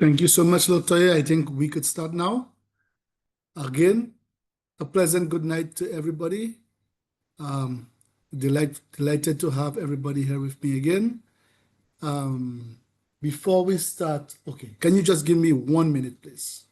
Thank you so much, Latoya. I think we could start now. Again, a pleasant good night to everybody. Delighted to have everybody here with me again. Before we start, okay, can you just give me 1 minute, please?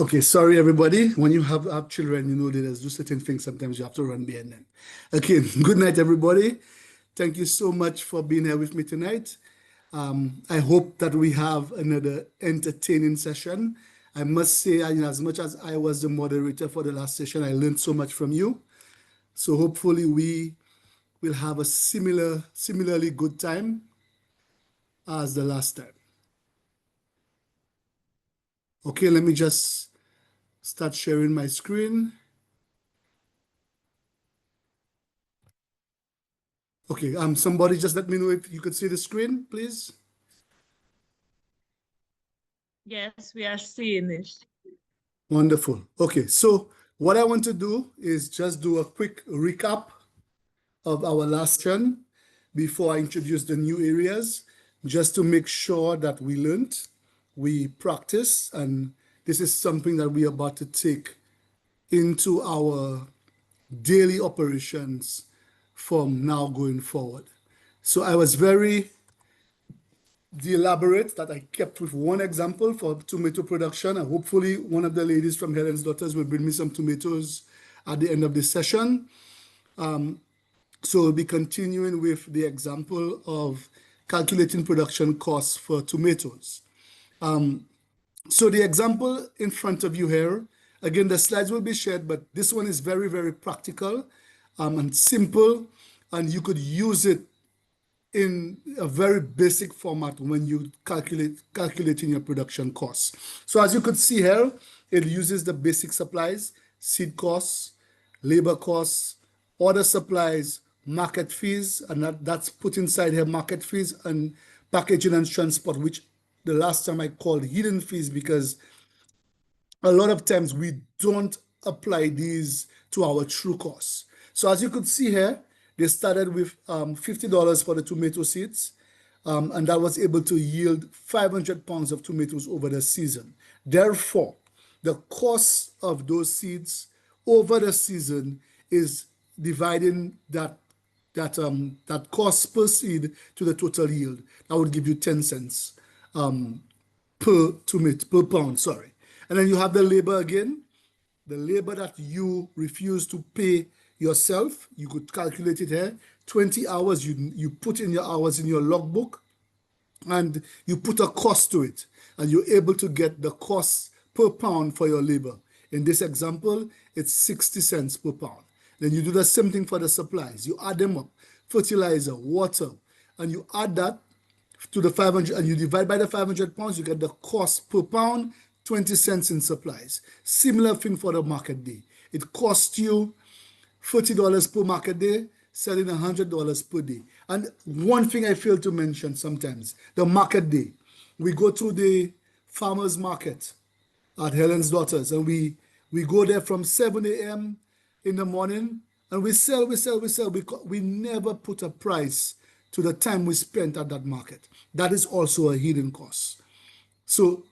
Okay, sorry everybody. When you have children, you know that there's just certain things sometimes you have to run behind them. Okay, good night everybody. Thank you so much for being here with me tonight. I hope that we have another entertaining session. I must say, as much as I was the moderator for the last session, I learned so much from you. So hopefully we will have a similarly good time as the last time. Okay, let me just start sharing my screen. Okay, somebody just let me know if you could see the screen, please. Yes, we are seeing it. Wonderful. Okay, so what I want to do is just do a quick recap of our last session before I introduce the new areas, just to make sure that we learned, we practice, and this is something that we are about to take into our daily operations from now going forward. So I was very elaborate that I kept with one example for tomato production, and hopefully one of the ladies from Helen's Daughters will bring me some tomatoes at the end of this session. So we'll be continuing with the example of calculating production costs for tomatoes. So the example in front of you here, again, the slides will be shared, but this one is very, very practical and simple, and you could use it in a very basic format when you calculating your production costs. So as you could see here, it uses the basic supplies, seed costs, labor costs, other supplies, market fees, and that's put inside here market fees and packaging and transport, which the last time I called hidden fees, because a lot of times we don't apply these to our true costs. So as you could see here, they started with $50 for the tomato seeds, and that was able to yield 500 pounds of tomatoes over the season. Therefore, the cost of those seeds over the season is dividing that cost per seed to the total yield. That would give you 10 cents per pound, sorry. And then you have the labor again, the labor that you refuse to pay yourself. You could calculate it here. 20 hours, you put in your hours in your logbook, and you put a cost to it, and you're able to get the cost per pound for your labor. In this example, it's 60 cents per pound. Then you do the same thing for the supplies. You add them up, fertilizer, water, and you add that to the 500, and you divide by the 500 pounds, you get the cost per pound, 20 cents in supplies. Similar thing for the market day. It costs you $40 per market day, selling $100 per day. And one thing I fail to mention sometimes, the market day. We go to the farmer's market at Helen's Daughters, and we go there from 7 a.m. in the morning, and we sell. We never put a price to the time we spent at that market. That is also a hidden cost. So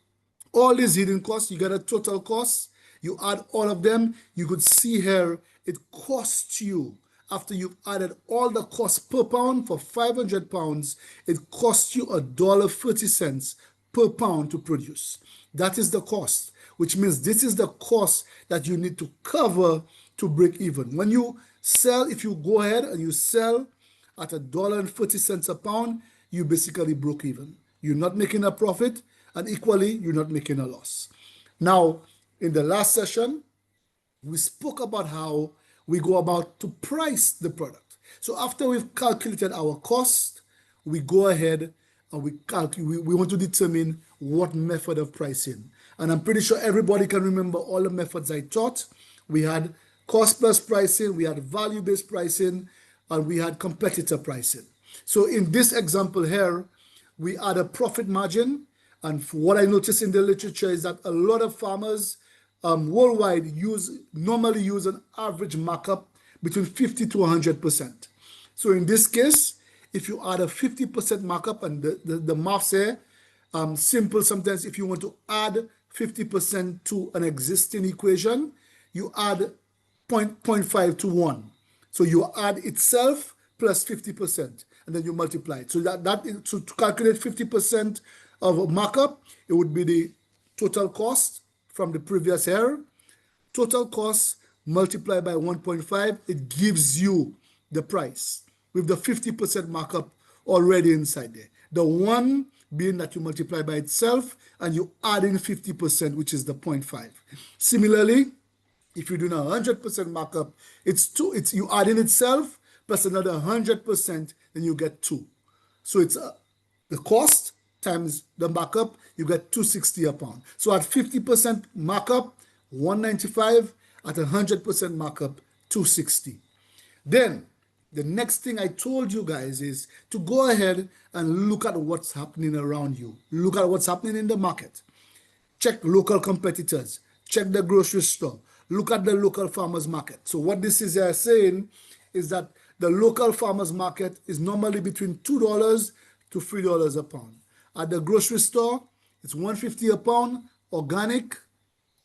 all these hidden costs, you get a total cost, you add all of them, you could see here, it costs you, after you've added all the costs per pound for 500 pounds, it costs you $1.30 per pound to produce. That is the cost, which means this is the cost that you need to cover to break even. When you sell, if you go ahead and you sell at $1.40 a pound, you basically broke even. You're not making a profit, and equally, you're not making a loss. Now, in the last session, we spoke about how we go about to price the product. So after we've calculated our cost, we go ahead and we want to determine what method of pricing. And I'm pretty sure everybody can remember all the methods I taught. We had cost plus pricing, we had value-based pricing, and we had competitor pricing. So in this example here, we add a profit margin. And what I noticed in the literature is that a lot of farmers worldwide normally use an average markup between 50 to 100%. So in this case, if you add a 50% markup, and the maths here, simple sometimes, if you want to add 50% to an existing equation, you add 0.5 to 1. So you add itself plus 50%, and then you multiply it. So to calculate 50% of a markup, it would be the total cost from the previous year. Total cost multiplied by 1.5, it gives you the price with the 50% markup already inside there. The one being that you multiply by itself and you add in 50%, which is the 0.5. Similarly, if you're doing 100% markup, it's you add in itself plus another 100%, then you get 2. So it's the cost times the markup, you get 260 a pound. So at 50% markup, 195. At 100% markup, 260. Then the next thing I told you guys is to go ahead and look at what's happening around you. Look at what's happening in the market. Check local competitors. Check the grocery store. Look at the local farmers market. So what this is saying is that the local farmers market is normally between $2 to $3 a pound. At the grocery store, it's $1.50 a pound, organic.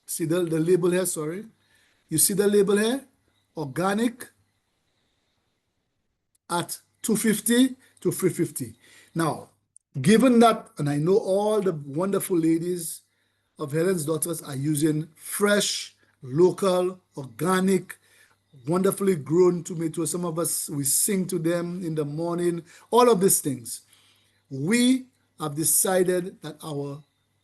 See the label here, sorry. You see the label here? Organic at $2.50 to $3.50. Now, given that, and I know all the wonderful ladies of Helen's Daughters are using fresh, local, organic, wonderfully grown tomatoes. Some of us, we sing to them in the morning, all of these things. We have decided that our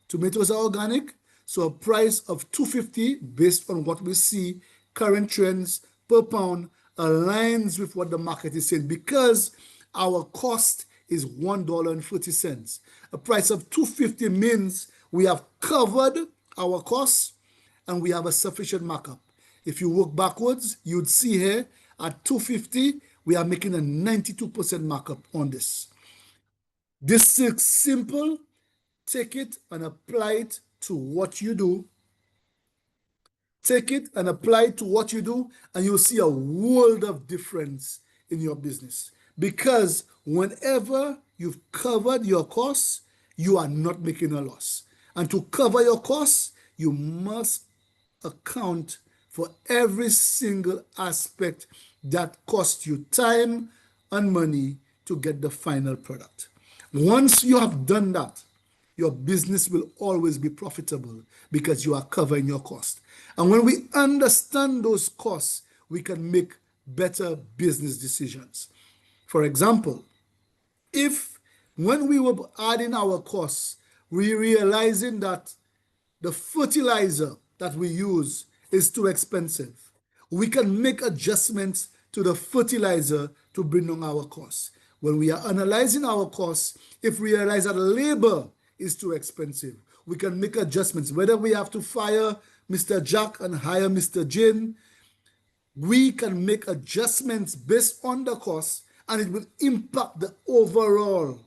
tomatoes are organic, so a price of $2.50 based on what we see, current trends per pound, aligns with what the market is saying because our cost is $1.40. A price of $2.50 means we have covered our costs and we have a sufficient markup. If you work backwards, you'd see here at $2.50, we are making a 92% markup on this. This is simple. Take it and apply it to what you do. Take it and apply it to what you do, and you'll see a world of difference in your business. Because whenever you've covered your costs, you are not making a loss. And to cover your costs, you must account for every single aspect that costs you time and money to get the final product. Once you have done that, your business will always be profitable because you are covering your cost. And when we understand those costs, we can make better business decisions. For example, if when we were adding our costs, we realizing that the fertilizer that we use is too expensive, we can make adjustments to the fertilizer to bring down our costs. When we are analyzing our costs, if we realize that labor is too expensive, we can make adjustments. Whether we have to fire Mr. Jack and hire Mr. Jin, we can make adjustments based on the cost, and it will impact the overall.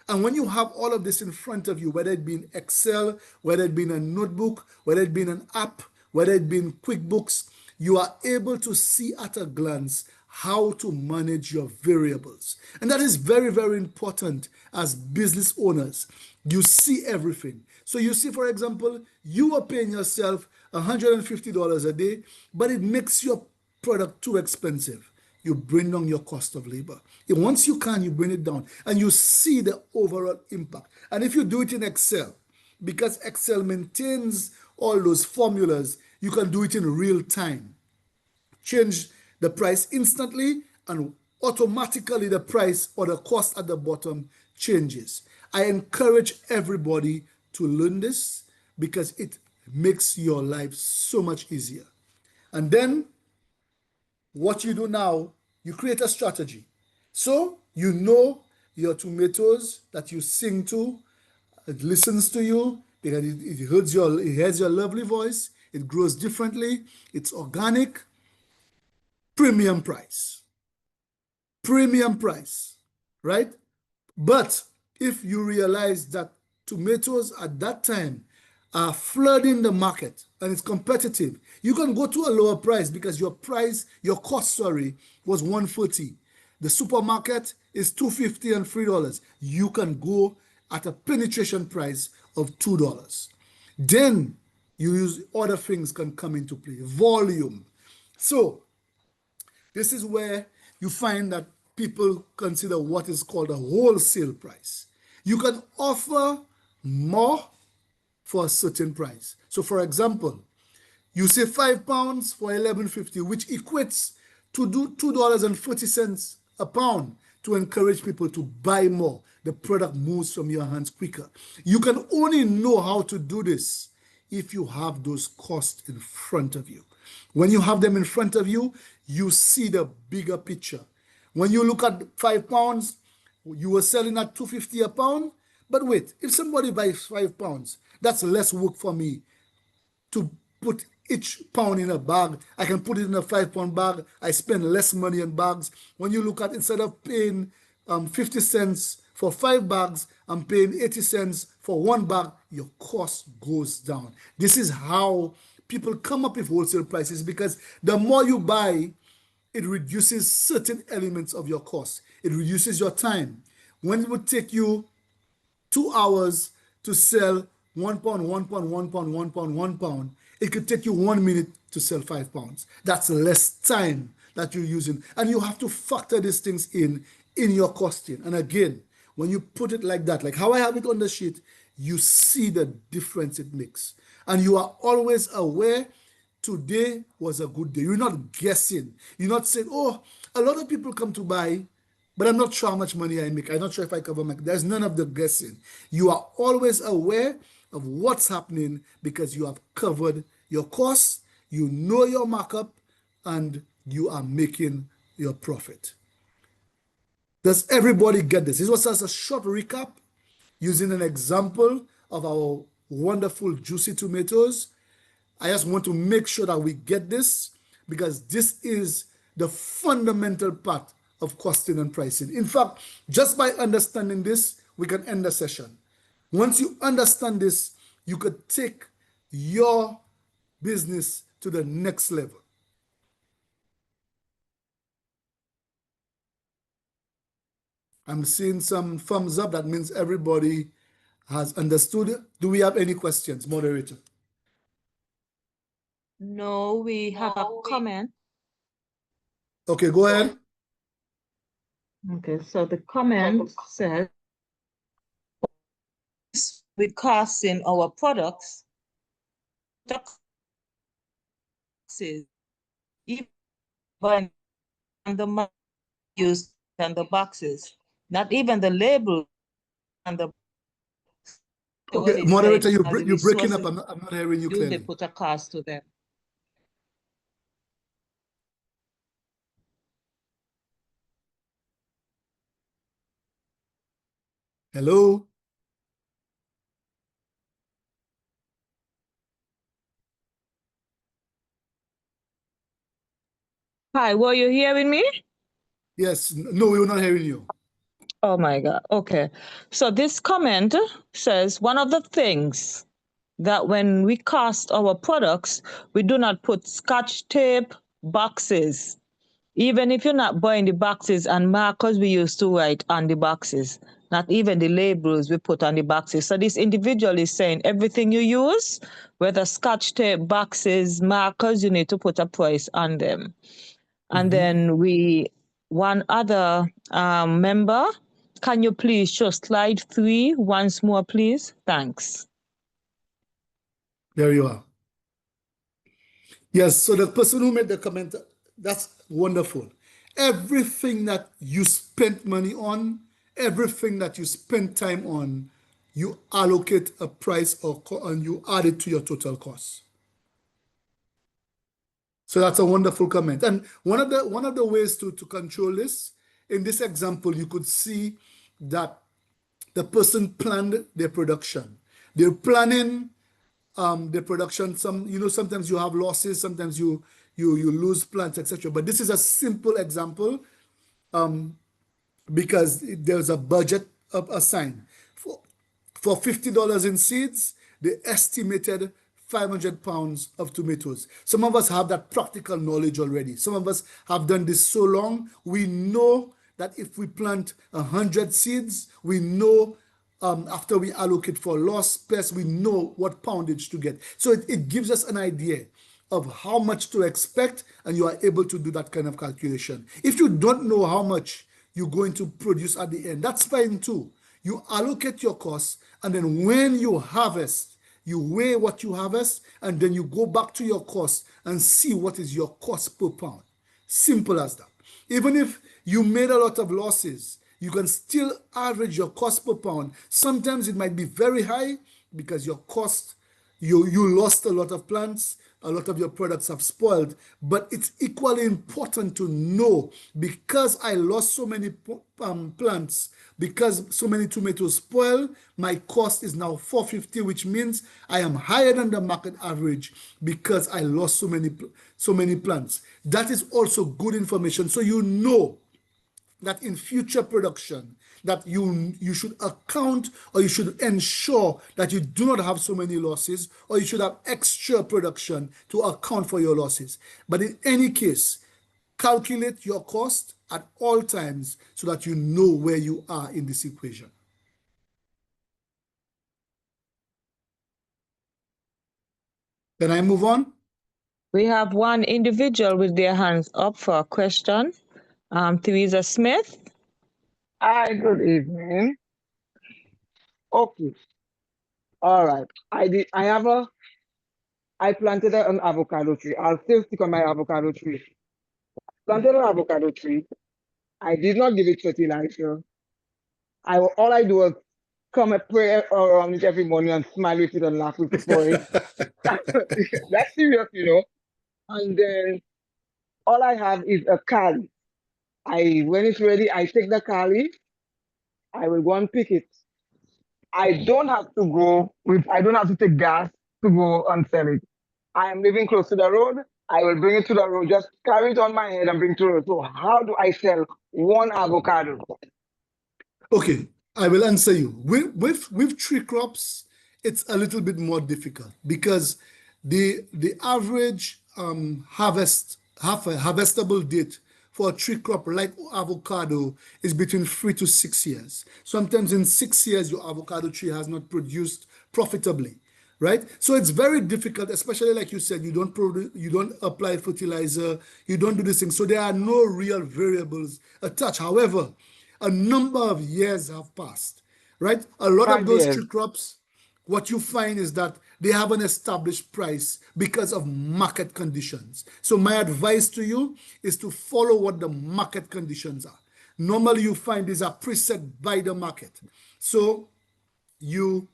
And when you have all of this in front of you, whether it be in Excel, whether it be in a notebook, whether it be in an app, whether it be in QuickBooks, you are able to see at a glance how to manage your variables. And that is very, very important as business owners. You see everything. So you see, for example, you are paying yourself $150 a day, but it makes your product too expensive. You bring down your cost of labor. And once you can, you bring it down and you see the overall impact. And if you do it in Excel, because Excel maintains all those formulas, you can do it in real time. Change the price instantly and automatically the price or the cost at the bottom changes. I encourage everybody to learn this because it makes your life so much easier. And then what you do now, you create a strategy. So you know your tomatoes that you sing to, it listens to you because it hears your lovely voice, it grows differently, it's organic, premium price. Premium price, right? But if you realize that tomatoes at that time are flooding the market and it's competitive, you can go to a lower price because your cost, was 140. The supermarket is 250 and $3. You can go at a penetration price of $2. Then you use other things can come into play, volume. So this is where you find that people consider what is called a wholesale price. You can offer more for a certain price. So for example, you say £5 for 11.50, which equates to $2.40 a pound to encourage people to buy more. The product moves from your hands quicker. You can only know how to do this if you have those costs in front of you. When you have them in front of you, you see the bigger picture. When you look at £5, you were selling at $2.50 a pound. But wait, if somebody buys £5, that's less work for me to put each pound in a bag. I can put it in a 5-pound bag. I spend less money on bags. When you look at, instead of paying 50 cents for 5 bags, I'm paying 80 cents for 1 bag, your cost goes down. This is how people come up with wholesale prices, because the more you buy, it reduces certain elements of your cost. It reduces your time. When it would take you 2 hours to sell 1 pound, 1 pound, 1 pound, 1 pound, 1 pound, it could take you 1 minute to sell 5 pounds. That's less time that you're using. And you have to factor these things in your costing. And again, when you put it like that, like how I have it on the sheet, you see the difference it makes. And you are always aware today was a good day. You're not guessing. You're not saying, oh, a lot of people come to buy, but I'm not sure how much money I make. I'm not sure if I cover my... There's none of the guessing. You are always aware of what's happening because you have covered your costs, you know your markup, and you are making your profit. Does everybody get this? This was just a short recap using an example of our wonderful juicy tomatoes. I just want to make sure that we get this because this is the fundamental part of costing and pricing. In fact, just by understanding this, we can end the session. Once you understand this, you could take your business to the next level. I'm seeing some thumbs up. That means everybody has understood. Do we have any questions, moderator? No, we have a comment. Okay, go ahead. Okay, so the comment says, with costing our products, even the used and the boxes, not even the label and the... Okay, moderator, you're breaking up. I'm not hearing you clearly. They put a cost to them. Hello? Hi, were you hearing me? Yes, no, we're not hearing you. Oh my God. Okay. So this comment says one of the things that when we cost our products, we do not put scotch tape boxes, even if you're not buying the boxes and markers we used to write on the boxes, not even the labels we put on the boxes. So this individual is saying everything you use, whether scotch tape, boxes, markers, you need to put a price on them. And then one other member, can you please show slide 3 once more, please? Thanks. There you are. Yes, so the person who made the comment, that's wonderful. Everything that you spent money on, everything that you spent time on, you allocate a price and you add it to your total cost. So that's a wonderful comment. And one of the ways to control this, in this example, you could see that the person planned their production. They're planning their production. Sometimes you have losses, sometimes you lose plants, etc. But this is a simple example because there's a budget assigned. For $50 in seeds, they estimated 500 pounds of tomatoes. Some of us have that practical knowledge already. Some of us have done this so long. We know that if we plant 100 seeds, we know after we allocate for loss, pest, we know what poundage to get. So it gives us an idea of how much to expect, and you are able to do that kind of calculation. If you don't know how much you're going to produce at the end, that's fine too. You allocate your costs, and then when you harvest, you weigh what you harvest, and then you go back to your cost and see what is your cost per pound. Simple as that. Even if you made a lot of losses, you can still average your cost per pound. Sometimes it might be very high because your cost, you lost a lot of plants, a lot of your products have spoiled, but it's equally important to know, because I lost so many plants, because so many tomatoes spoil, my cost is now $4.50, which means I am higher than the market average because I lost so many plants. That is also good information. So you know that in future production, that you should account, or you should ensure that you do not have so many losses, or you should have extra production to account for your losses. But in any case, calculate your cost at all times so that you know where you are in this equation. Can I move on? We have one individual with their hands up for a question. Theresa Smith. Hi, good evening. Okay. All right. I planted an avocado tree. I'll still stick on my avocado tree. Planted an avocado tree. I did not give it fertilizer. All I do was come and pray around it every morning and smile with it and laugh with it for it. That's serious, And then all I have is a cali. When it's ready, I take the cali. I will go and pick it. I don't have to take gas to go and sell it. I am living close to the road. I will bring it to the road, just carry it on my head and bring it to the road. So how do I sell one avocado? Okay, I will answer you. With tree crops, it's a little bit more difficult because the average harvestable date for a tree crop like avocado is between 3 to 6 years. Sometimes in 6 years, your avocado tree has not produced profitably, right? So it's very difficult, especially like you said, you don't apply fertilizer, you don't do this thing. So there are no real variables attached. However, a number of years have passed, right? A lot of those tree crops, what you find is that they have an established price because of market conditions. So my advice to you is to follow what the market conditions are. Normally you find these are preset by the market. So you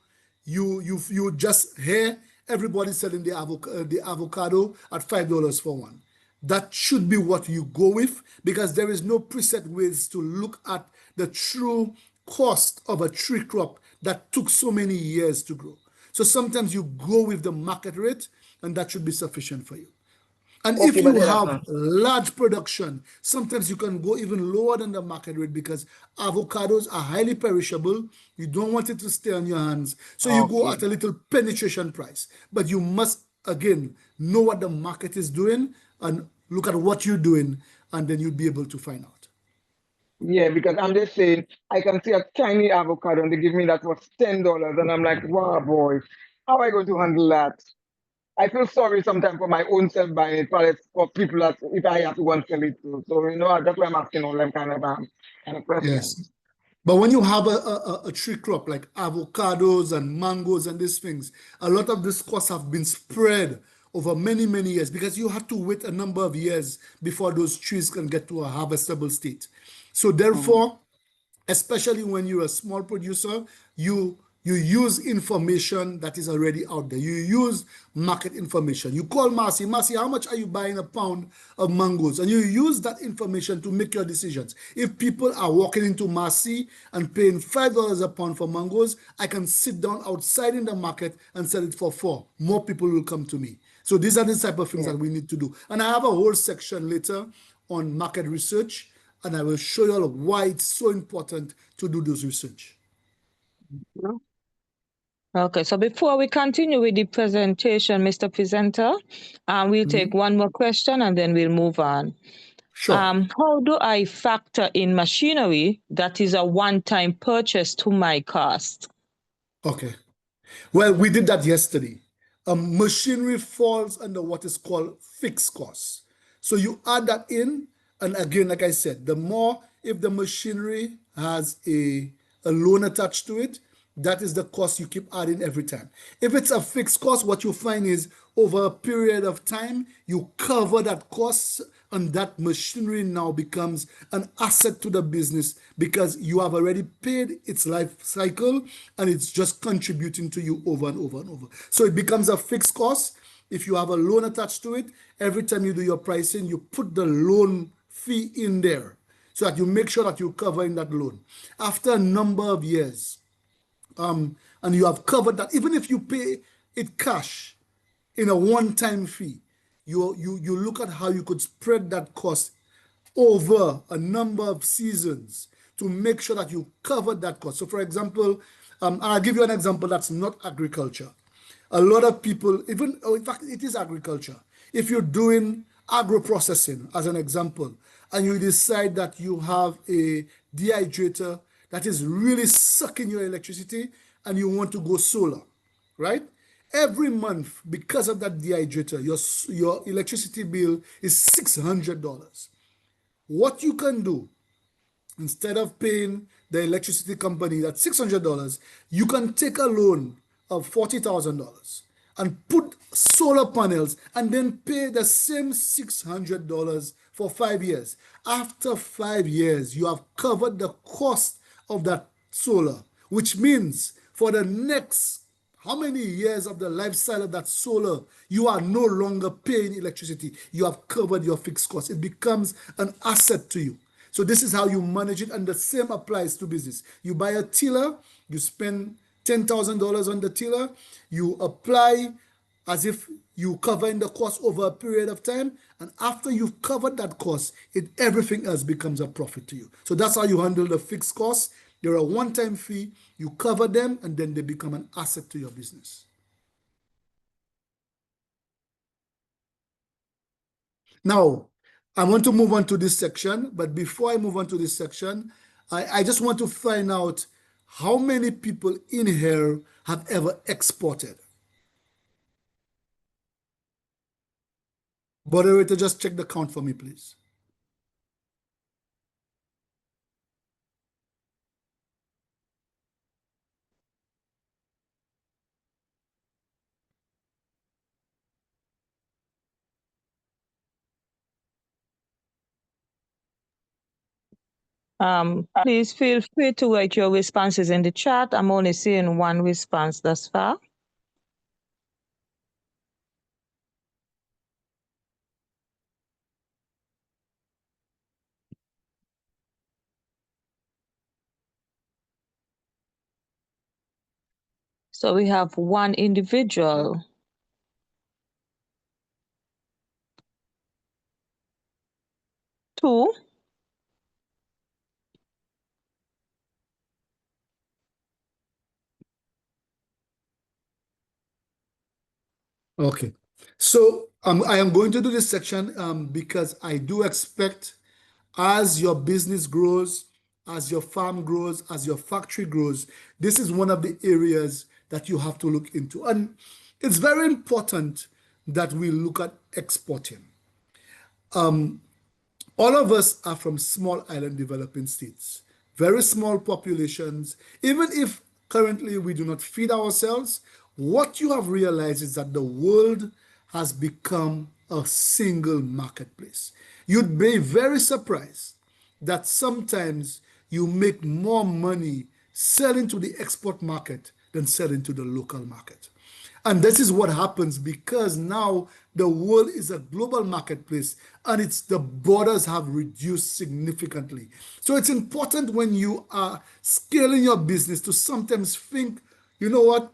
just hear everybody selling the avocado at $5 for one. That should be what you go with, because there is no preset ways to look at the true cost of a tree crop that took so many years to grow. So sometimes you go with the market rate, and that should be sufficient for you. And if you have large production, sometimes you can go even lower than the market rate because avocados are highly perishable. You don't want it to stay on your hands. So you go at a little penetration price. But you must, again, know what the market is doing and look at what you're doing, and then you'll be able to find out. Yeah, because I'm just saying, I can see a tiny avocado and they give me that for $10, and I'm like, wow, boy, how am I going to handle that? I feel sorry sometimes for my own self buying it, but it's for people that if I have to go and sell it too. So that's why I'm asking all them kind of questions. Yes. But when you have a tree crop like avocados and mangoes and these things, a lot of these costs have been spread over many, many years because you have to wait a number of years before those trees can get to a harvestable state. So therefore, especially when you're a small producer, you You use information that is already out there. You use market information. You call Marcy, how much are you buying a pound of mangoes? And you use that information to make your decisions. If people are walking into Marcy and paying $5 a pound for mangoes, I can sit down outside in the market and sell it for $4. More people will come to me. So these are the type of things that we need to do. And I have a whole section later on market research, and I will show you all why it's so important to do those research. Okay, so before we continue with the presentation, Mr. Presenter, we'll take one more question and then we'll move on. Sure. How do I factor in machinery that is a one-time purchase to my cost? Okay. Well, we did that yesterday. Machinery falls under what is called fixed costs. So you add that in, and again, like I said, the more, if the machinery has a loan attached to it, that is the cost you keep adding every time. If it's a fixed cost, what you find is over a period of time, you cover that cost, and that machinery now becomes an asset to the business because you have already paid its life cycle and it's just contributing to you over and over and over. So it becomes a fixed cost. If you have a loan attached to it, every time you do your pricing, you put the loan fee in there so that you make sure that you're covering that loan. After a number of years, and you have covered that, even if you pay it cash in a one-time fee, you look at how you could spread that cost over a number of seasons to make sure that you cover that cost. So for example, I'll give you an example that's not agriculture. A lot of people, in fact, it is agriculture. If you're doing agro-processing, as an example, and you decide that you have a dehydrator that is really sucking your electricity and you want to go solar, right? Every month, because of that dehydrator, your electricity bill is $600. What you can do, instead of paying the electricity company that $600, you can take a loan of $40,000 and put solar panels and then pay the same $600 for 5 years. After 5 years, you have covered the cost of that solar, which means for the next how many years of the lifestyle of that solar, you are no longer paying electricity. You have covered your fixed costs. It becomes an asset to you. So this is how you manage it, and the same applies to business. You buy a tiller, you spend $10,000 on the tiller, you apply as if you covering the cost over a period of time, and after you've covered that cost, everything else becomes a profit to you. So that's how you handle the fixed costs. They're a one-time fee, you cover them, and then they become an asset to your business. Now, I want to move on to this section, but before I move on to this section, I just want to find out how many people in here have ever exported. Moderator, just check the count for me, please. Please feel free to write your responses in the chat. I'm only seeing one response thus far. So we have one individual. Two. Okay, so I am going to do this section because I do expect as your business grows, as your farm grows, as your factory grows, this is one of the areas that you have to look into. And it's very important that we look at exporting. All of us are from small island developing states, very small populations. Even if currently we do not feed ourselves, what you have realized is that the world has become a single marketplace. You'd be very surprised that sometimes you make more money selling to the export market than selling to the local market. And this is what happens because now the world is a global marketplace and the borders have reduced significantly. So it's important when you are scaling your business to sometimes think, you know what?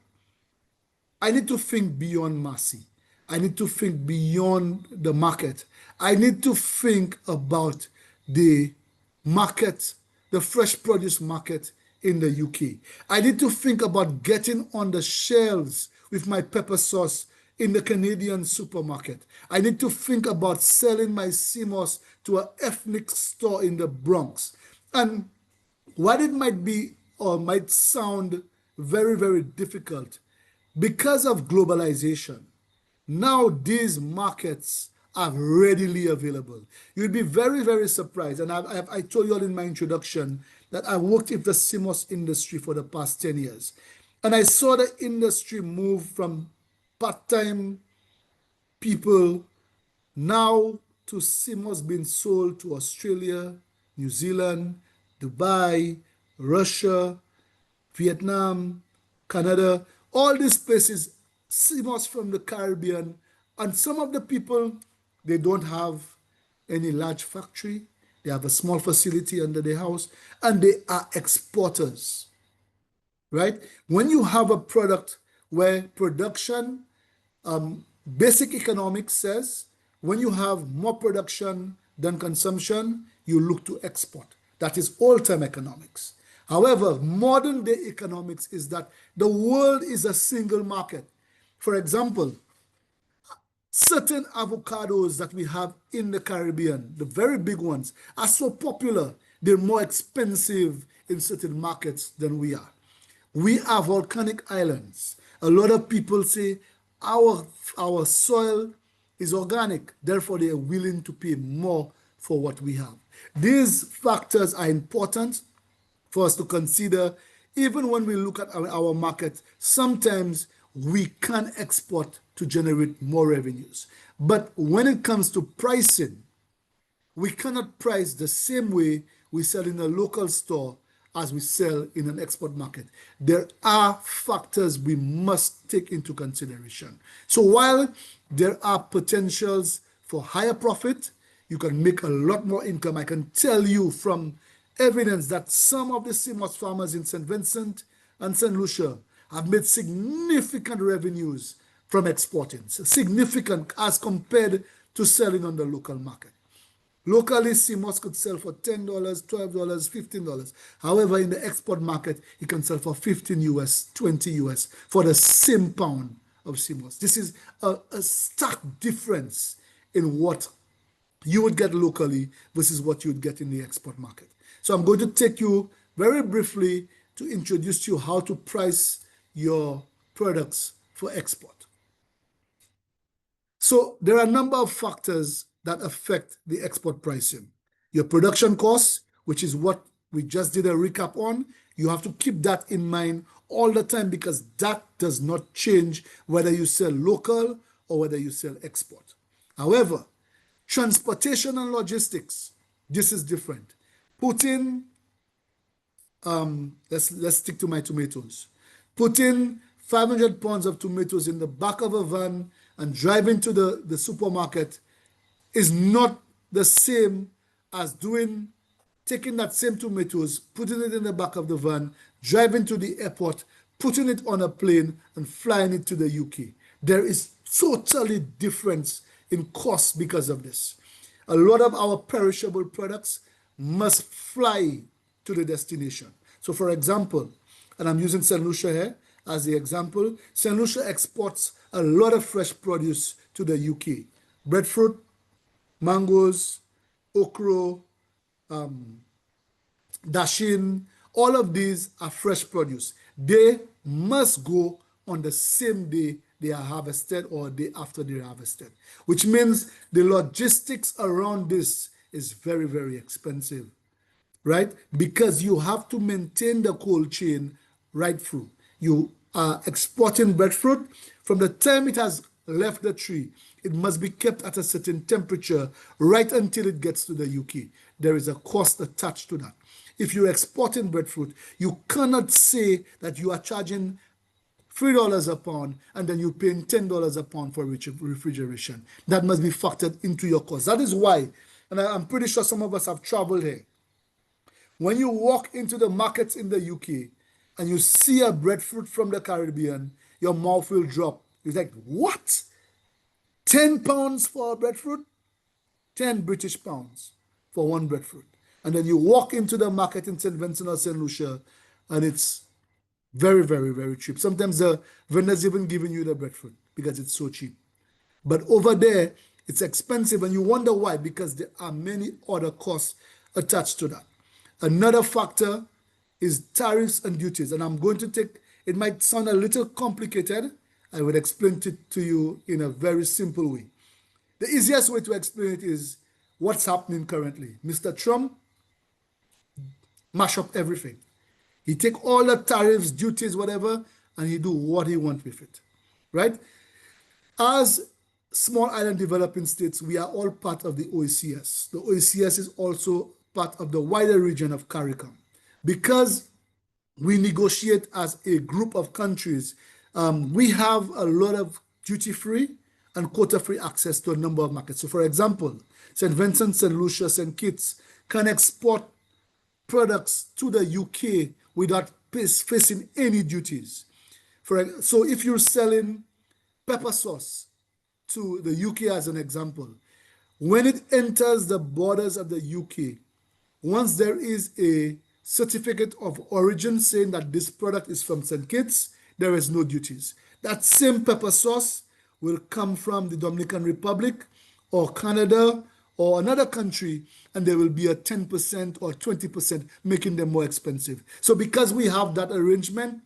I need to think beyond Massey. I need to think beyond the market. I need to think about the market, the fresh produce market in the UK. I need to think about getting on the shelves with my pepper sauce in the Canadian supermarket. I need to think about selling my CMOS to an ethnic store in the Bronx. And what it might be or might sound very, very difficult, because of globalization, now these markets are readily available. You'd be very, very surprised. And I told you all in my introduction that I worked in the CMOS industry for the past 10 years. And I saw the industry move from part-time people now to CMOS being sold to Australia, New Zealand, Dubai, Russia, Vietnam, Canada, all these places, CMOS from the Caribbean. And some of the people, they don't have any large factory. They have a small facility under their house, and they are exporters, right? When you have a product where production, basic economics says, when you have more production than consumption, you look to export. That is old-time economics. However, modern day economics is that the world is a single market. For example, certain avocados that we have in the Caribbean, the very big ones, are so popular, they're more expensive in certain markets than we are. We are volcanic islands. A lot of people say our soil is organic, therefore they are willing to pay more for what we have. These factors are important for us to consider. Even when we look at our market, sometimes we can export to generate more revenues. But when it comes to pricing, we cannot price the same way we sell in a local store as we sell in an export market. There are factors we must take into consideration. So while there are potentials for higher profit, you can make a lot more income. I can tell you from evidence that some of the CMOS farmers in St. Vincent and St. Lucia have made significant revenues from exporting, significant as compared to selling on the local market. Locally, CMOS could sell for $10, $12, $15. However, in the export market, it can sell for 15 US, 20 US for the same pound of CMOS. This is a stark difference in what you would get locally versus what you would get in the export market. So I'm going to take you very briefly to introduce to you how to price your products for export. So there are a number of factors that affect the export pricing. Your production costs, which is what we just did a recap on, you have to keep that in mind all the time because that does not change whether you sell local or whether you sell export. However, transportation and logistics, this is different. Put in, let's stick to my tomatoes. Put in 500 pounds of tomatoes in the back of a van and drive into the supermarket is not the same as taking that same tomatoes, putting it in the back of the van, driving to the airport, putting it on a plane and flying it to the UK. There is totally difference in cost because of this. A lot of our perishable products must fly to the destination. So for example, and I'm using St. Lucia here as the example, St. Lucia exports a lot of fresh produce to the UK. Breadfruit, mangoes, okra, dashin, all of these are fresh produce. They must go on the same day they are harvested or day after they're harvested, which means the logistics around this is very, very expensive, right? Because you have to maintain the cold chain right through. You are exporting breadfruit. From the time it has left the tree, it must be kept at a certain temperature right until it gets to the UK. There is a cost attached to that. If you're exporting breadfruit, you cannot say that you are charging $3 a pound, and then you're paying $10 a pound for refrigeration. That must be factored into your cost. That is why, and I'm pretty sure some of us have traveled here. When you walk into the markets in the UK and you see a breadfruit from the Caribbean, your mouth will drop. It's like, what? 10 pounds for a breadfruit? 10 British pounds for one breadfruit. And then you walk into the market in St. Vincent or St. Lucia, and it's very, very, very cheap. Sometimes the vendor's even giving you the breadfruit because it's so cheap. But over there, it's expensive, and you wonder why, because there are many other costs attached to that. Another factor is tariffs and duties, and I'm going to take, it might sound a little complicated. I would explain it to you in a very simple way. The easiest way to explain it is what's happening currently. Mr. Trump mash up everything. He take all the tariffs, duties, whatever, and he do what he wants with it, right? As small island developing states, we are all part of the OECS. The OECS is also part of the wider region of CARICOM. Because we negotiate as a group of countries, we have a lot of duty-free and quota-free access to a number of markets. So for example, St. Vincent, St. Lucia, St. Kitts can export products to the UK without facing any duties. So if you're selling pepper sauce to the UK as an example, when it enters the borders of the UK, once there is a certificate of origin saying that this product is from St. Kitts, there is no duties. That same pepper sauce will come from the Dominican Republic or Canada or another country, and there will be a 10% or 20%, making them more expensive. So because we have that arrangement,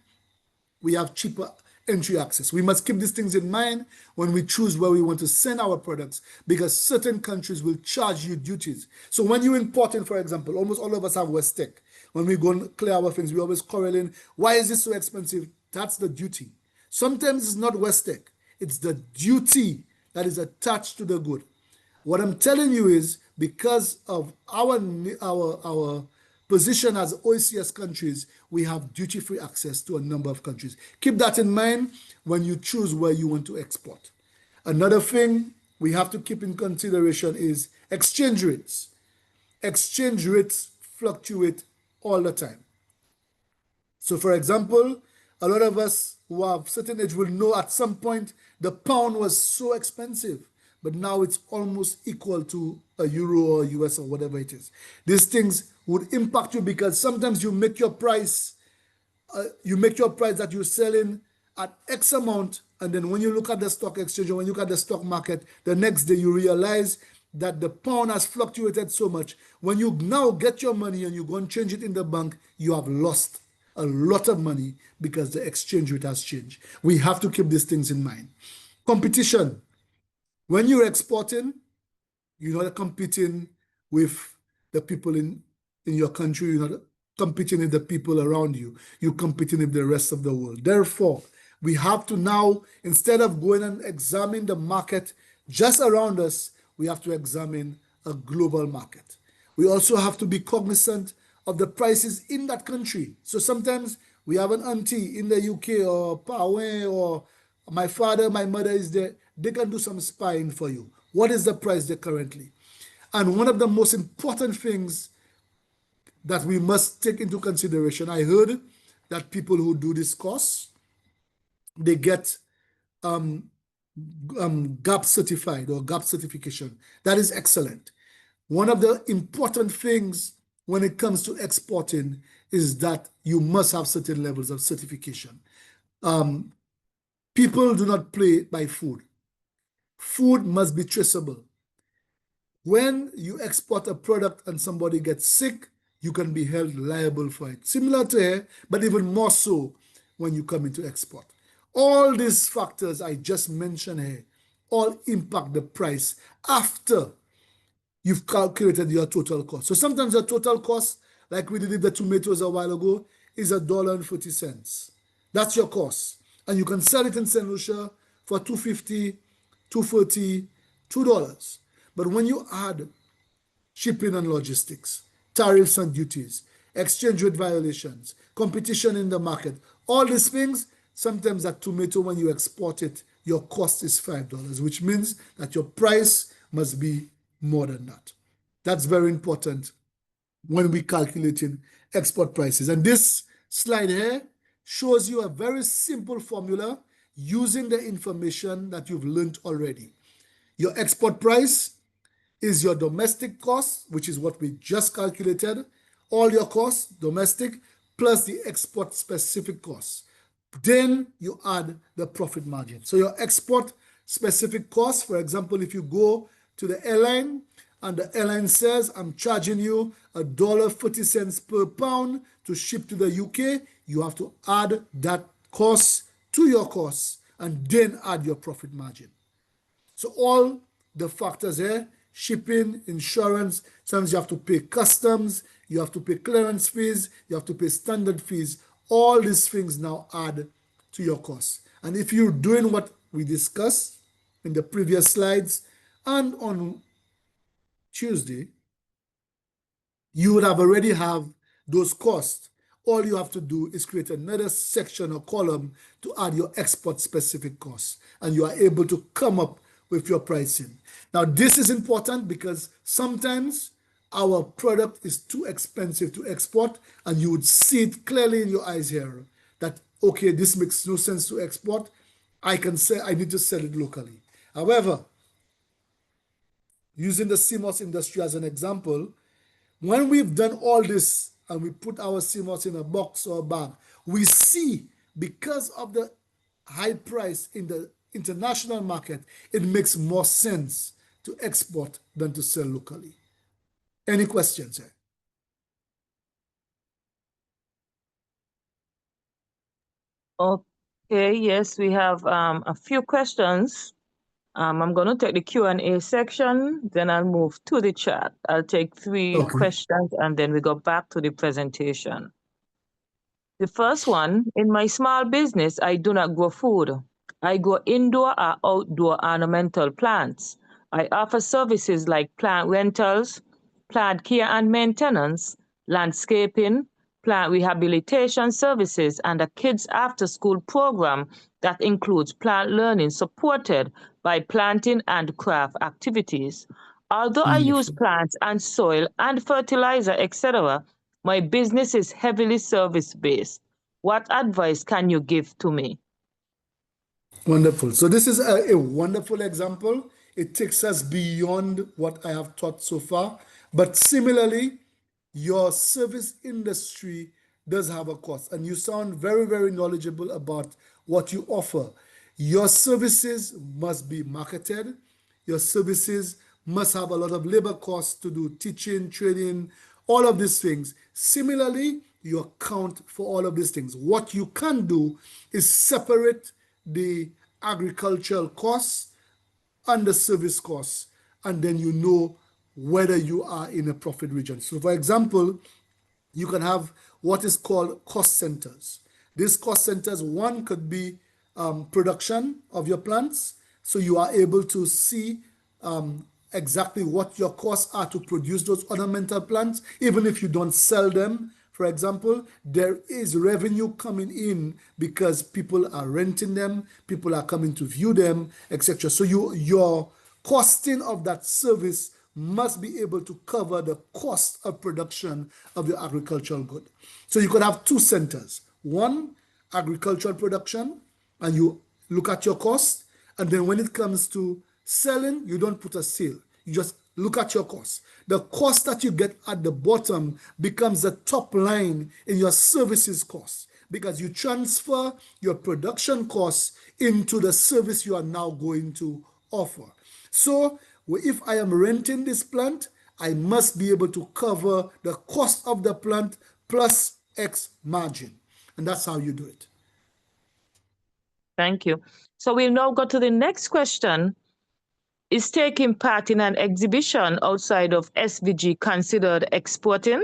we have cheaper entry access. We must keep these things in mind when we choose where we want to send our products, because certain countries will charge you duties. So when you import in, for example, almost all of us have West Tech. When we go and clear our things, we always correlate, why is this so expensive? That's the duty. Sometimes it's not West Tech. It's the duty that is attached to the good. What I'm telling you is, because of our position as OECS countries, we have duty-free access to a number of countries. Keep that in mind when you choose where you want to export. Another thing we have to keep in consideration is exchange rates. Exchange rates fluctuate all the time. So for example, a lot of us who have certain age will know at some point the pound was so expensive, but now it's almost equal to a euro or US or whatever it is. These things would impact you because sometimes you make your price that you're selling at X amount, and then when you look at the stock exchange or when you look at the stock market, the next day you realize that the pound has fluctuated so much. When you now get your money and you go and change it in the bank, you have lost a lot of money because the exchange rate has changed. We have to keep these things in mind. Competition. When you're exporting, you're not competing with the people in your country. You're not competing with the people around you. You're competing with the rest of the world. Therefore, we have to now, instead of going and examine the market just around us, we have to examine a global market. We also have to be cognizant of the prices in that country. So sometimes we have an auntie in the UK or Poway, or my father, my mother is there. They can do some spying for you. What is the price there currently? And one of the most important things that we must take into consideration, I heard that people who do this course, they get GAP certified or GAP certification. That is excellent. One of the important things when it comes to exporting is that you must have certain levels of certification. People do not play by food. Food must be traceable. When you export a product and somebody gets sick, you can be held liable for it. Similar to here, but even more so when you come into export. All these factors I just mentioned here all impact the price after you've calculated your total cost. So sometimes the total cost, like we did with the tomatoes a while ago, is $1.40. That's your cost. And you can sell it in St. Lucia for $2.50, $2.40, $2. But when you add shipping and logistics, tariffs and duties, exchange rate violations, competition in the market, all these things, sometimes that tomato, when you export it, your cost is $5, which means that your price must be more than that. That's very important when we calculating export prices. And this slide here shows you a very simple formula using the information that you've learned already. Your export price is your domestic cost, which is what we just calculated, all your costs, domestic, plus the export specific costs. Then you add the profit margin. So your export specific cost, for example, if you go to the airline and the airline says, I'm charging you $1.40 per pound to ship to the UK, you have to add that cost to your costs and then add your profit margin. So all the factors here, shipping, insurance, sometimes you have to pay customs, you have to pay clearance fees, you have to pay standard fees. All these things now add to your costs. And if you're doing what we discussed in the previous slides and on Tuesday, you would have already have those costs. All you have to do is create another section or column to add your export specific costs, and you are able to come up with your pricing. Now, this is important because sometimes our product is too expensive to export, and you would see it clearly in your eyes here that, okay, this makes no sense to export. I can say I need to sell it locally. However, using the CMOS industry as an example, when we've done all this and we put our CMOS in a box or a bag, we see because of the high price in the international market, it makes more sense to export than to sell locally. Any questions here? Okay, yes, we have a few questions. I'm going to take the Q&A section, then I'll move to the chat. I'll take three questions, and then we go back to the presentation. The first one, in my small business, I do not grow food. I grow indoor or outdoor ornamental plants. I offer services like plant rentals, plant care and maintenance, landscaping, plant rehabilitation services, and a kids after-school program that includes plant learning supported by planting and craft activities. Although I use plants and soil and fertilizer, etc., my business is heavily service-based. What advice can you give to me? Wonderful. So this is a wonderful example. It takes us beyond what I have taught so far. But similarly, your service industry does have a cost, and you sound very, very knowledgeable about what you offer. Your services must be marketed. Your services must have a lot of labor costs to do teaching, training, all of these things. Similarly, you account for all of these things. What you can do is separate the agricultural costs and the service costs, and then you know whether you are in a profit region. So for example, you can have what is called cost centers. These cost centers, one could be production of your plants. So you are able to see exactly what your costs are to produce those ornamental plants, even if you don't sell them. For example, there is revenue coming in because people are renting them, people are coming to view them, etc. So your costing of that service must be able to cover the cost of production of your agricultural good. So you could have two centers. One, agricultural production, and you look at your cost, and then when it comes to selling, you don't put a sale. You just look at your cost. The cost that you get at the bottom becomes the top line in your services cost because you transfer your production costs into the service you are now going to offer. So if I am renting this plant, I must be able to cover the cost of the plant plus X margin. And that's how you do it. Thank you. So we'll now go to the next question. Is taking part in an exhibition outside of SVG considered exporting?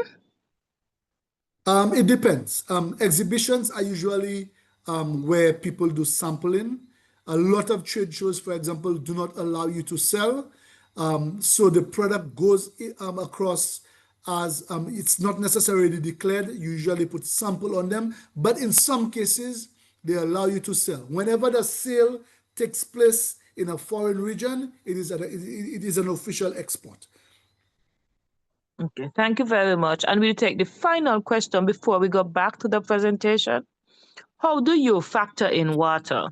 It depends. Exhibitions are usually where people do sampling. A lot of trade shows, for example, do not allow you to sell. So the product goes across as it's not necessarily declared. You usually put sample on them. But in some cases, they allow you to sell. Whenever the sale takes place in a foreign region, it is an official export. Okay, thank you very much. And we'll take the final question before we go back to the presentation. How do you factor in water?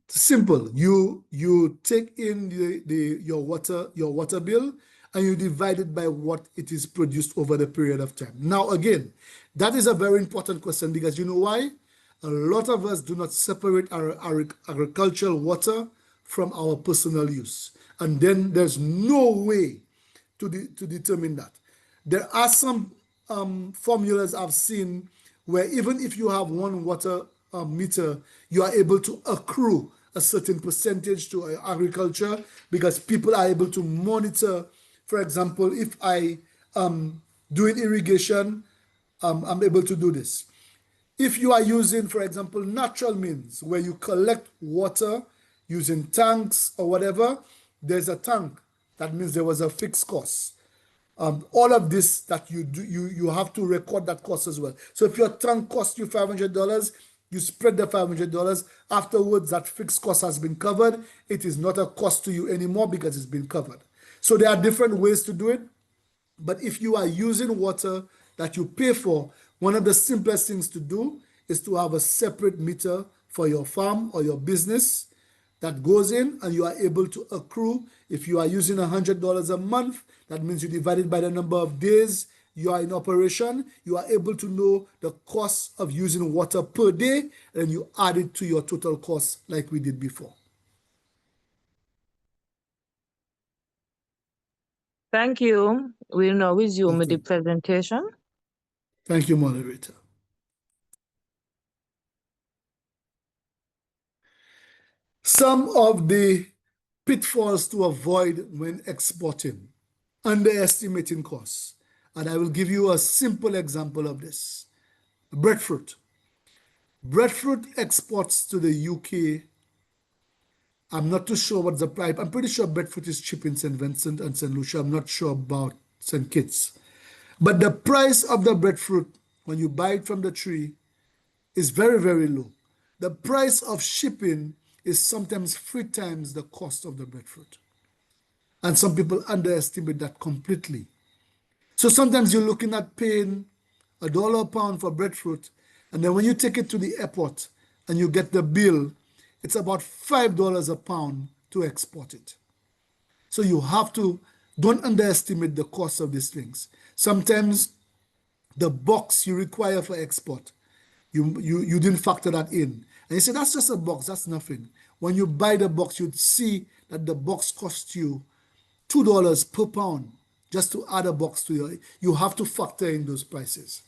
Simple. You take in your water bill and you divide it by what it is produced over the period of time. Now, again, that is a very important question because you know why? A lot of us do not separate our agricultural water from our personal use. And then there's no way to determine that. There are some formulas I've seen where even if you have one water meter, you are able to accrue a certain percentage to agriculture because people are able to monitor. For example, if I doing irrigation, I'm able to do this. If you are using, for example, natural means where you collect water using tanks or whatever, there's a tank. That means there was a fixed cost. All of this that you do, you have to record that cost as well. So if your tank costs you $500, you spread the $500. Afterwards, that fixed cost has been covered. It is not a cost to you anymore because it's been covered. So there are different ways to do it. But if you are using water that you pay for, one of the simplest things to do is to have a separate meter for your farm or your business that goes in, and you are able to accrue. If you are using $100 a month, that means you divide it by the number of days you are in operation. You are able to know the cost of using water per day, and you add it to your total cost like we did before. Thank you. We'll now resume the presentation. Thank you, moderator. Some of the pitfalls to avoid when exporting: underestimating costs. And I will give you a simple example of this. Breadfruit. Breadfruit exports to the UK. I'm not too sure what's the price. I'm pretty sure breadfruit is cheap in St. Vincent and St. Lucia. I'm not sure about St. Kitts. But the price of the breadfruit, when you buy it from the tree, is very, very low. The price of shipping is sometimes 3 times the cost of the breadfruit. And some people underestimate that completely. So sometimes you're looking at paying $1 a pound for breadfruit, and then when you take it to the airport and you get the bill, it's about $5 a pound to export it. So you have to, don't underestimate the cost of these things. Sometimes the box you require for export, you didn't factor that in. And you say, that's just a box, that's nothing. When you buy the box, you'd see that the box costs you $2 per pound just to add a box to your, you have to factor in those prices.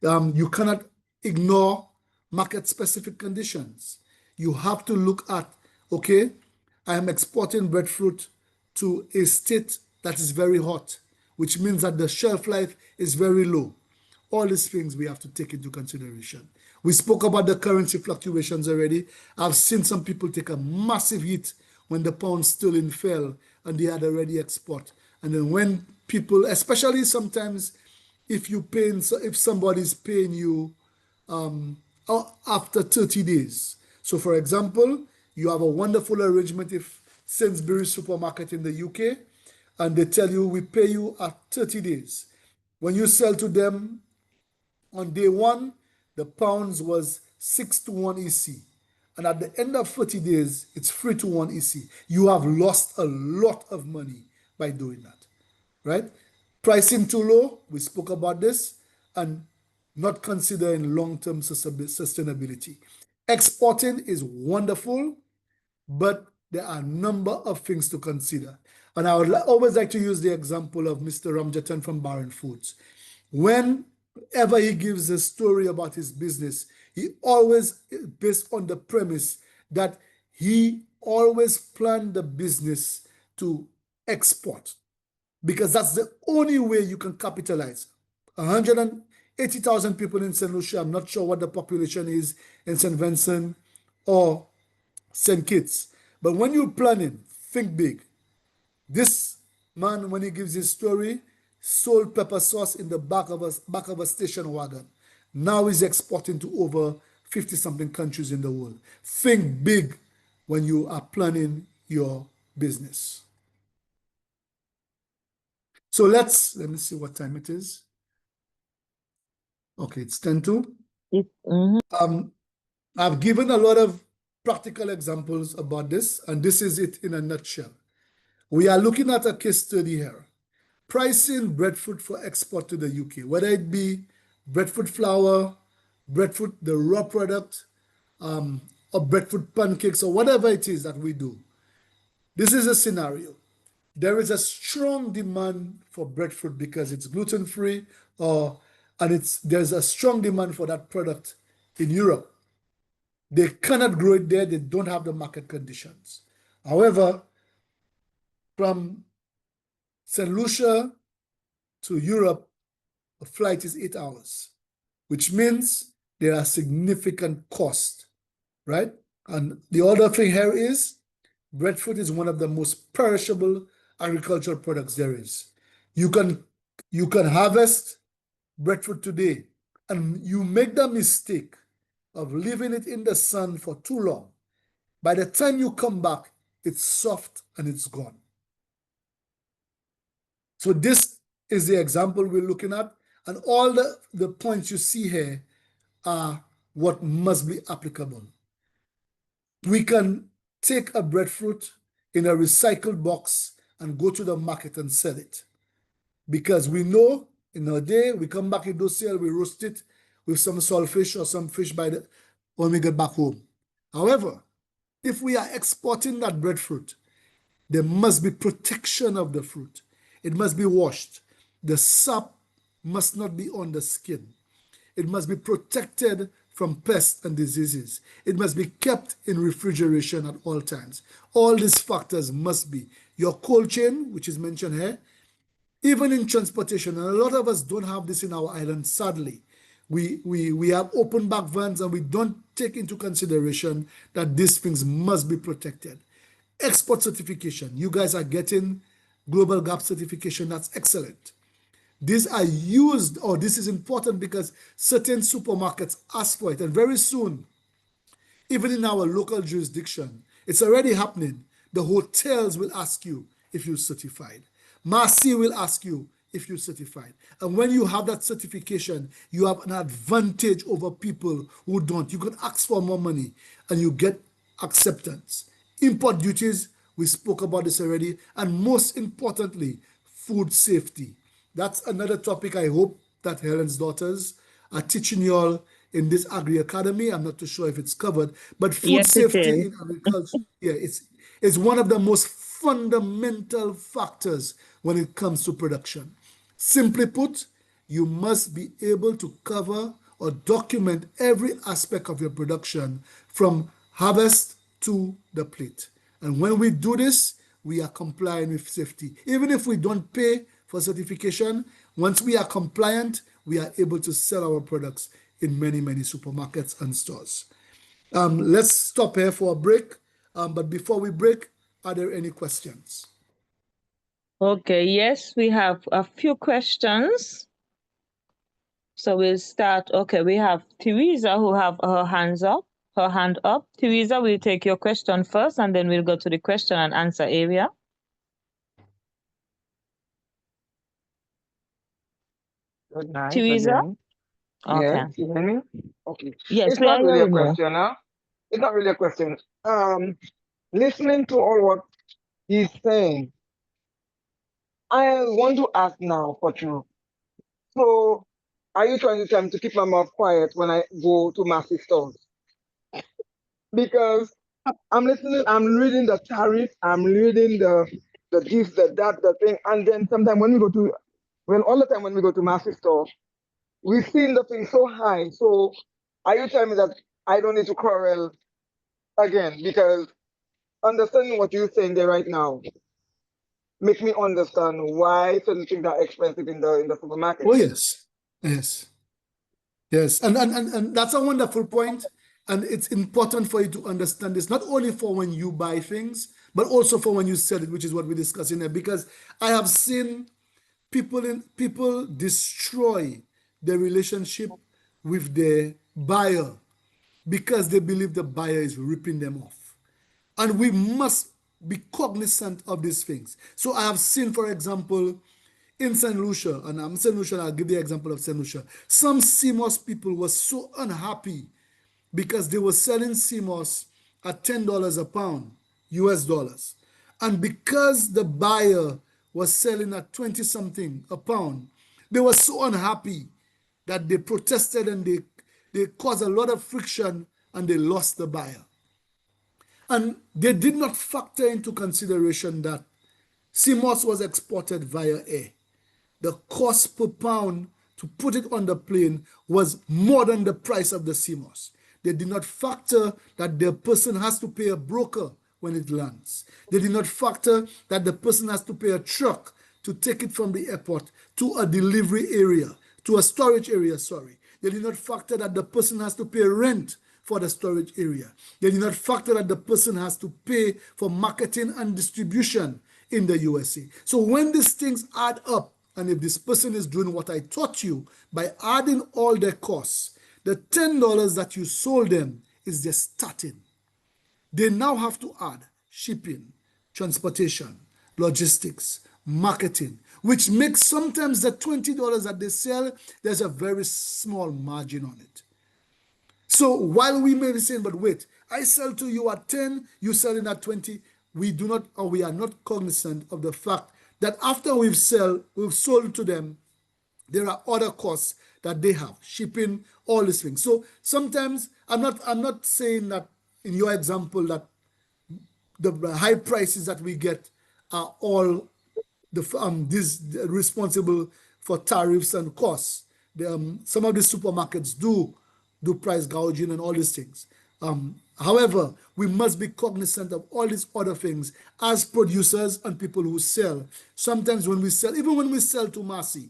You cannot ignore market-specific conditions. You have to look at, okay, I am exporting breadfruit to a state that is very hot, which means that the shelf life is very low. All these things we have to take into consideration. We spoke about the currency fluctuations already. I've seen some people take a massive hit when the pound sterling fell and they had already export. And then when people, especially sometimes if somebody's paying you after 30 days. So for example, you have a wonderful arrangement if Sainsbury's supermarket in the UK, and they tell you we pay you at 30 days. When you sell to them on day 1, the pounds was 6 to 1 EC. And at the end of 30 days, it's 3 to 1 EC. You have lost a lot of money by doing that, right? Pricing too low, we spoke about this, and not considering long-term sustainability. Exporting is wonderful, but there are a number of things to consider. And I would always like to use the example of Mr. Ramjatan from Barron Foods. Whenever he gives a story about his business, he always, based on the premise that he always planned the business to export, because that's the only way you can capitalize. 180,000 people in St. Lucia. I'm not sure what the population is in St. Vincent or St. Kitts. But when you're planning, think big. This man, when he gives his story, sold pepper sauce in the back of a station wagon. now is exporting to over 50-something countries in the world. Think big when you are planning your business. So let me see what time it is. Okay, it's 10:02. I've given a lot of practical examples about this, and this is it in a nutshell. We are looking at a case study here. Pricing breadfruit for export to the UK, whether it be breadfruit flour, breadfruit, the raw product, or breadfruit pancakes, or whatever it is that we do. This is a scenario. There is a strong demand for breadfruit because it's gluten-free, and there's a strong demand for that product in Europe. They cannot grow it there. They don't have the market conditions. However, from St. Lucia to Europe, a flight is 8 hours, which means there are significant costs, right? And the other thing here is breadfruit is one of the most perishable agricultural products there is. You can harvest breadfruit today, and you make the mistake of leaving it in the sun for too long. By the time you come back, it's soft and it's gone. So this is the example we're looking at, and all the points you see here are what must be applicable. We can take a breadfruit in a recycled box and go to the market and sell it, because we know in a day we come back in those sale, we roast it with some saltfish or some fish when we get back home. However, if we are exporting that breadfruit, there must be protection of the fruit. It must be washed. The sap must not be on the skin. It must be protected from pests and diseases. It must be kept in refrigeration at all times. All these factors must be. Your cold chain, which is mentioned here, even in transportation, and a lot of us don't have this in our island, sadly. We have open back vans, and we don't take into consideration that these things must be protected. Export certification. You guys are getting Global Gap certification. That's excellent. These are used, or this is important because certain supermarkets ask for it. And very soon, even in our local jurisdiction, it's already happening. The hotels will ask you if you're certified. Marcy will ask you if you're certified. And when you have that certification, you have an advantage over people who don't. You can ask for more money and you get acceptance. Import duties, we spoke about this already. And most importantly, food safety. That's another topic I hope that Helen's daughters are teaching you all in this Ag-cademy. I'm not too sure if it's covered, but food safety in agriculture, it's one of the most fundamental factors when it comes to production. Simply put, you must be able to cover or document every aspect of your production from harvest to the plate. And when we do this, we are complying with safety. Even if we don't pay for certification, once we are compliant, we are able to sell our products in many, many supermarkets and stores. Let's stop here for a break. But before we break, are there any questions? Okay, yes, we have a few questions. So we'll start. Okay, we have Teresa who have her hand up. Teresa, we'll take your question first, and then we'll go to the question and answer area. Good night. Teresa? Okay. Okay. You hear me? Okay. Yes, It's we are not really a hearing you. question, huh? It's not really a question. Listening to all what he's saying, I want to ask now for you. So, are you trying to tell me to keep my mouth quiet when I go to massive stores? Because I'm listening, I'm reading the tariff, I'm reading the this, the thing, and then sometimes when we go to, well, all the time when we go to massive store, we've seen the thing so high. So, are you telling me that I don't need to quarrel again? Because understanding what you're saying there right now make me understand why certain things are expensive in the supermarket. Oh, yes. Yes. Yes. And that's a wonderful point. And it's important for you to understand this, not only for when you buy things, but also for when you sell it, which is what we're discussing here. Because I have seen people destroy their relationship with their buyer because they believe the buyer is ripping them off. And we must be cognizant of these things. So I have seen, for example, in St. Lucia, and I'm St. Lucia, I'll give the example of St. Lucia. Some CMOS people were so unhappy because they were selling CMOS at $10 a pound, US dollars. And because the buyer was selling at 20 something a pound, they were so unhappy that they protested and they caused a lot of friction and they lost the buyer. And they did not factor into consideration that CMOS was exported via air. The cost per pound to put it on the plane was more than the price of the CMOS. They did not factor that the person has to pay a broker when it lands. They did not factor that the person has to pay a truck to take it from the airport to a delivery area, to a storage area, sorry. They did not factor that the person has to pay rent for the storage area. They did not factor that the person has to pay for marketing and distribution in the USA. So when these things add up, and if this person is doing what I taught you by adding all their costs, the $10 that you sold them is just starting. They now have to add shipping, transportation, logistics, marketing, which makes sometimes the $20 that they sell, there's a very small margin on it. So while we may be saying, but wait, I sell to you at 10, you sell in at 20, we do not, or we are not cognizant of the fact that after we've sold to them, there are other costs that they have, shipping, all these things. So sometimes I'm not saying that in your example that the high prices that we get are all this responsible for tariffs and costs. Some of the supermarkets do price gouging and all these things. However, we must be cognizant of all these other things as producers and people who sell. Sometimes when we sell, even when we sell to Massey,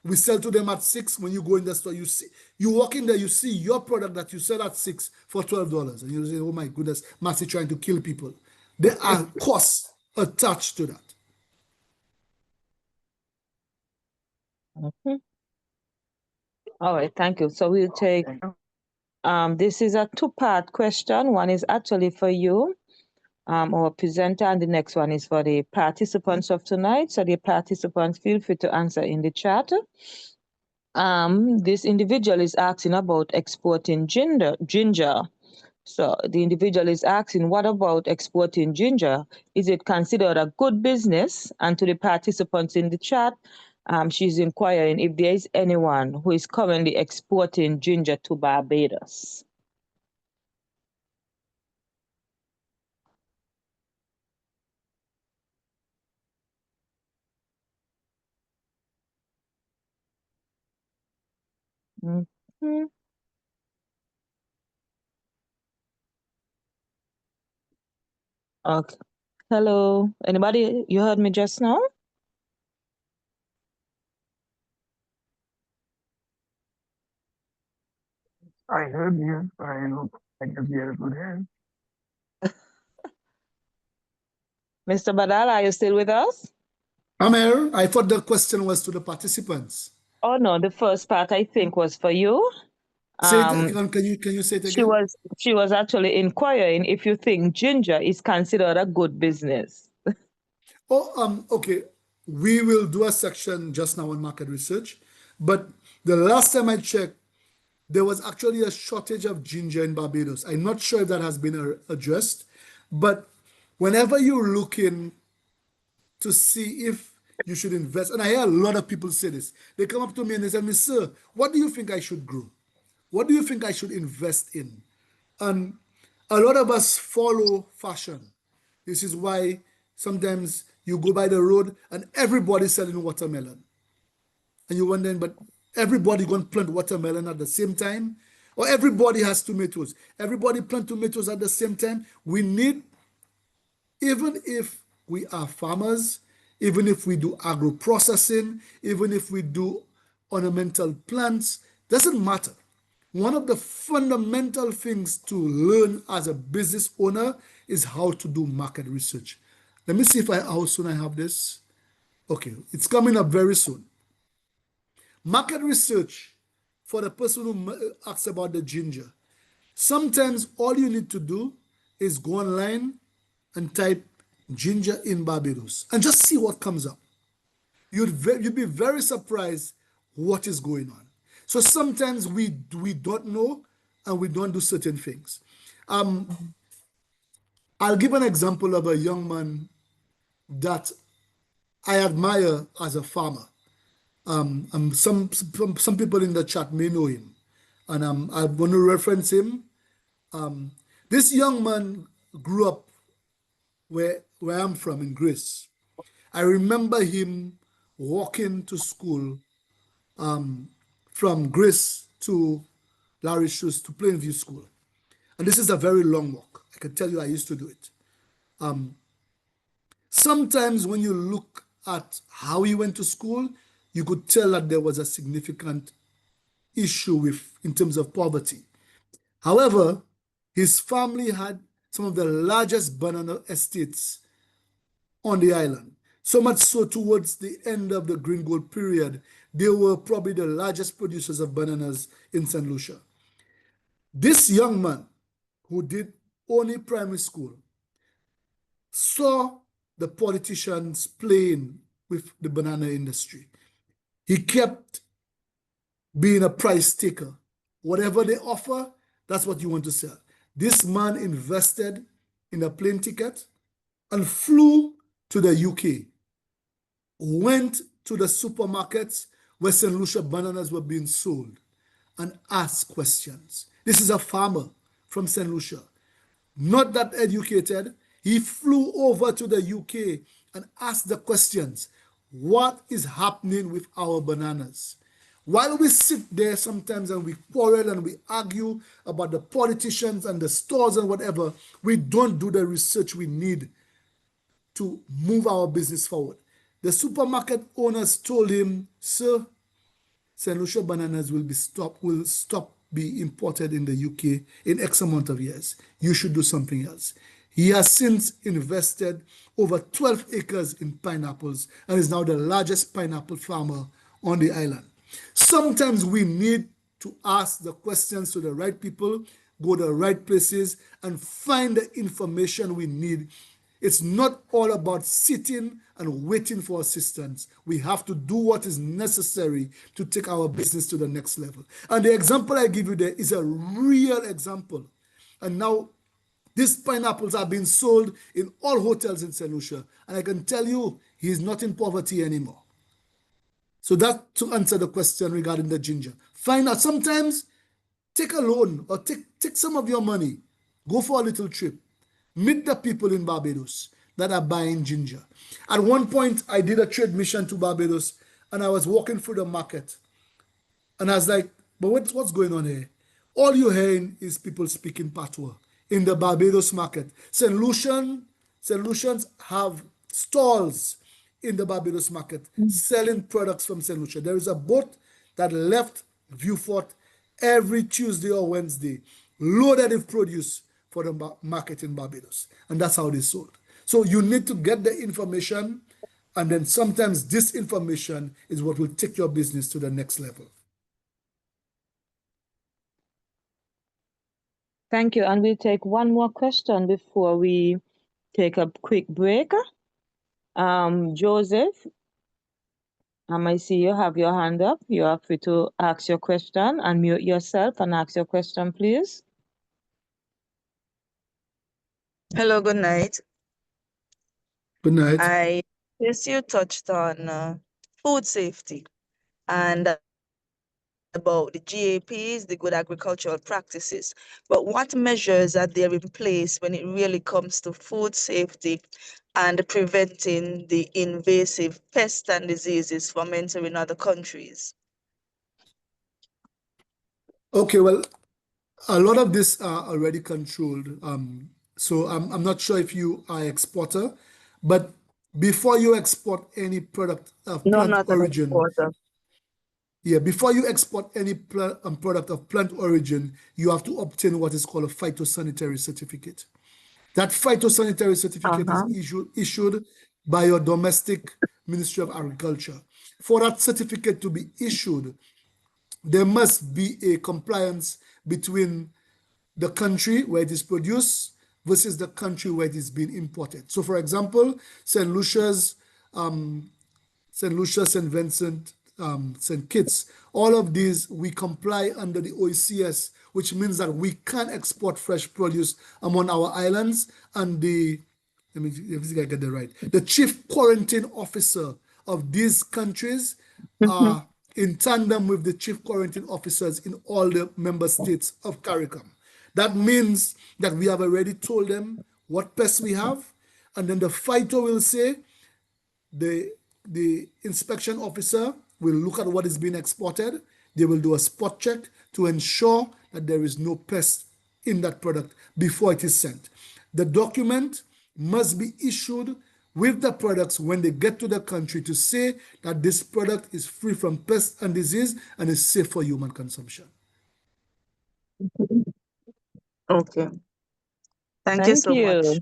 we sell to them at 6. When you go in the store, you walk in there, you see your product that you sell at 6 for $12. And you say, oh my goodness, Massey trying to kill people. There are costs attached to that. Okay. All right, thank you. So we'll take, this is a two-part question. One is actually for you, our presenter, and the next one is for the participants of tonight. So the participants, feel free to answer in the chat. This individual is asking about exporting ginger. So the individual is asking, what about exporting ginger? Is it considered a good business? And to the participants in the chat, she's inquiring if there is anyone who is currently exporting ginger to Barbados. Mm-hmm. Okay. Hello. Anybody? You heard me just now? I heard you. I guess you had a good hand. Mr. Badal, are you still with us? I'm here. I thought the question was to the participants. Oh no, the first part I think was for you. Say it again. Can you say it again? She was actually inquiring if you think ginger is considered a good business. Okay. We will do a section just now on market research, but the last time I checked, there was actually a shortage of ginger in Barbados. I'm not sure if that has been addressed, but whenever you're looking to see if you should invest, and I hear a lot of people say this, they come up to me and they tell me, sir, what do you think I should grow? What do you think I should invest in? And a lot of us follow fashion. This is why sometimes you go by the road and everybody's selling watermelon. And you're wondering, but everybody going to plant watermelon at the same time? Or everybody has tomatoes. Everybody plant tomatoes at the same time. We need, even if we are farmers, even if we do agro-processing, even if we do ornamental plants, doesn't matter. One of the fundamental things to learn as a business owner is how to do market research. Let me see how soon I have this. Okay, it's coming up very soon. Market research for the person who asks about the ginger, sometimes all you need to do is go online and type ginger in Barbados and just see what comes up. You'd be very surprised what is going on. So sometimes we don't know and we don't do certain things. I'll give an example of a young man that I admire as a farmer. And some people in the chat may know him, and I'm going to reference him. This young man grew up where I'm from in Greece. I remember him walking to school from Greece to Larry Shoes to Plainview School. And this is a very long walk. I can tell you I used to do it. Sometimes when you look at how he went to school, you could tell that there was a significant issue in terms of poverty. However, his family had some of the largest banana estates on the island. So much so towards the end of the Green Gold period, they were probably the largest producers of bananas in St. Lucia. This young man who did only primary school saw the politicians playing with the banana industry. He kept being a price taker. Whatever they offer, that's what you want to sell. This man invested in a plane ticket and flew to the UK, went to the supermarkets where St. Lucia bananas were being sold and asked questions. This is a farmer from St. Lucia, not that educated. He flew over to the UK and asked the questions. What is happening with our bananas? While we sit there sometimes and we quarrel and we argue about the politicians and the stores and whatever, we don't do the research we need to move our business forward. The supermarket owners told him, sir, St. Lucia bananas will stop being imported in the UK in X amount of years. You should do something else. He has since invested over 12 acres in pineapples and is now the largest pineapple farmer on the island. Sometimes we need to ask the questions to the right people, go to the right places, and find the information we need. It's not all about sitting and waiting for assistance. We have to do what is necessary to take our business to the next level. And the example I give you there is a real example. And now these pineapples are being sold in all hotels in St. Lucia. And I can tell you, he's not in poverty anymore. So that to answer the question regarding the ginger. Find out, sometimes take a loan or take some of your money, go for a little trip, meet the people in Barbados that are buying ginger. At one point, I did a trade mission to Barbados and I was walking through the market. And I was like, but what's going on here? All you're hearing is people speaking patois in the Barbados market. St. Lucians have stalls in the Barbados market selling products from St. Lucia. There is a boat that left Viewfort every Tuesday or Wednesday, loaded with produce for the market in Barbados. And that's how they sold. So you need to get the information, and then sometimes this information is what will take your business to the next level. Thank you. And we'll take one more question before we take a quick break. Joseph, I see you have your hand up. You are free to ask your question. Unmute yourself and ask your question, please. Hello, good night. Good night. I guess you touched on food safety and about the GAPs, the good agricultural practices. But what measures are there in place when it really comes to food safety and preventing the invasive pests and diseases from entering other countries? Okay, well, a lot of this are already controlled. So I'm not sure if you are an exporter, but before you export any product of plant origin, before you export any product of plant origin, you have to obtain what is called a phytosanitary certificate. That phytosanitary certificate is issued by your domestic Ministry of Agriculture. For that certificate to be issued, there must be a compliance between the country where it is produced versus the country where it is being imported. So, for example, St. Lucia's, St. Lucia, St. Vincent, St. Kitts, all of these, we comply under the OECS, which means that we can export fresh produce among our islands. And let me see if I get that right. The chief quarantine officer of these countries are in tandem with the chief quarantine officers in all the member states of CARICOM. That means that we have already told them what pests we have, and then the fighter will say, the inspection officer will look at what is being exported. They will do a spot check to ensure that there is no pest in that product before it is sent. The document must be issued with the products when they get to the country to say that this product is free from pest and disease and is safe for human consumption. Okay. Thank you so much.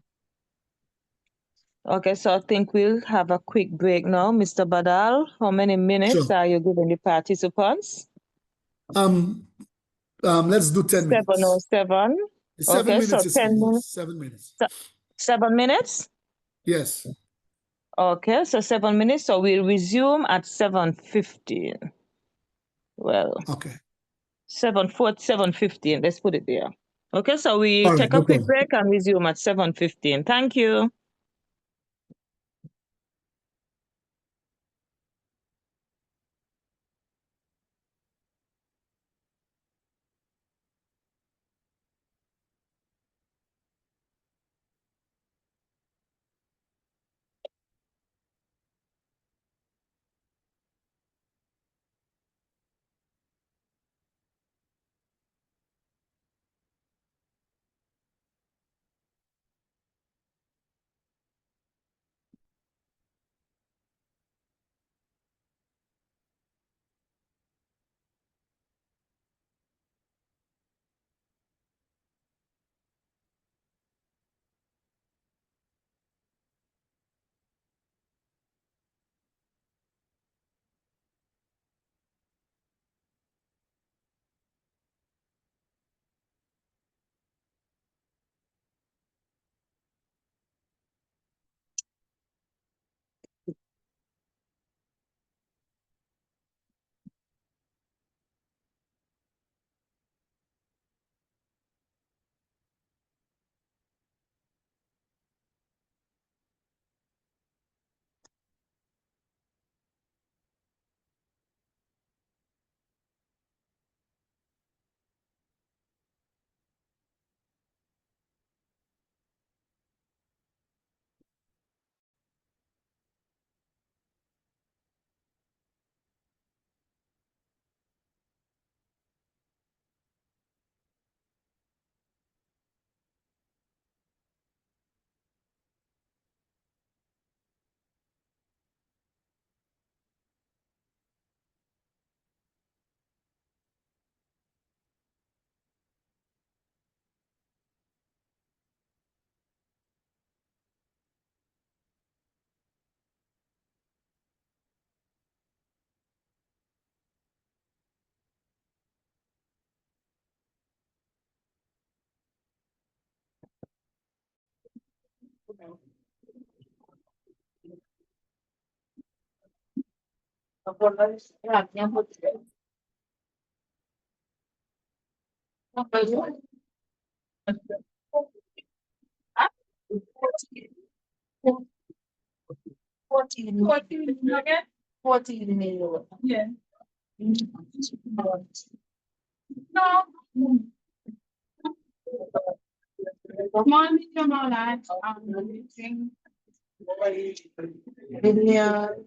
Okay, so I think we'll have a quick break now. Mr. Badal, how many minutes Sure. are you giving the participants? Let's do 10 minutes. 7:07. 7 Okay, minutes so is 10 fine. minutes. 7 minutes. 7 minutes? Yes. Okay, so 7 minutes. So we'll resume at 7:15. Well, Okay. 7:15. Let's put it there. Okay, so we All right, take no a quick problem. break and resume at 7:15. Thank you. Million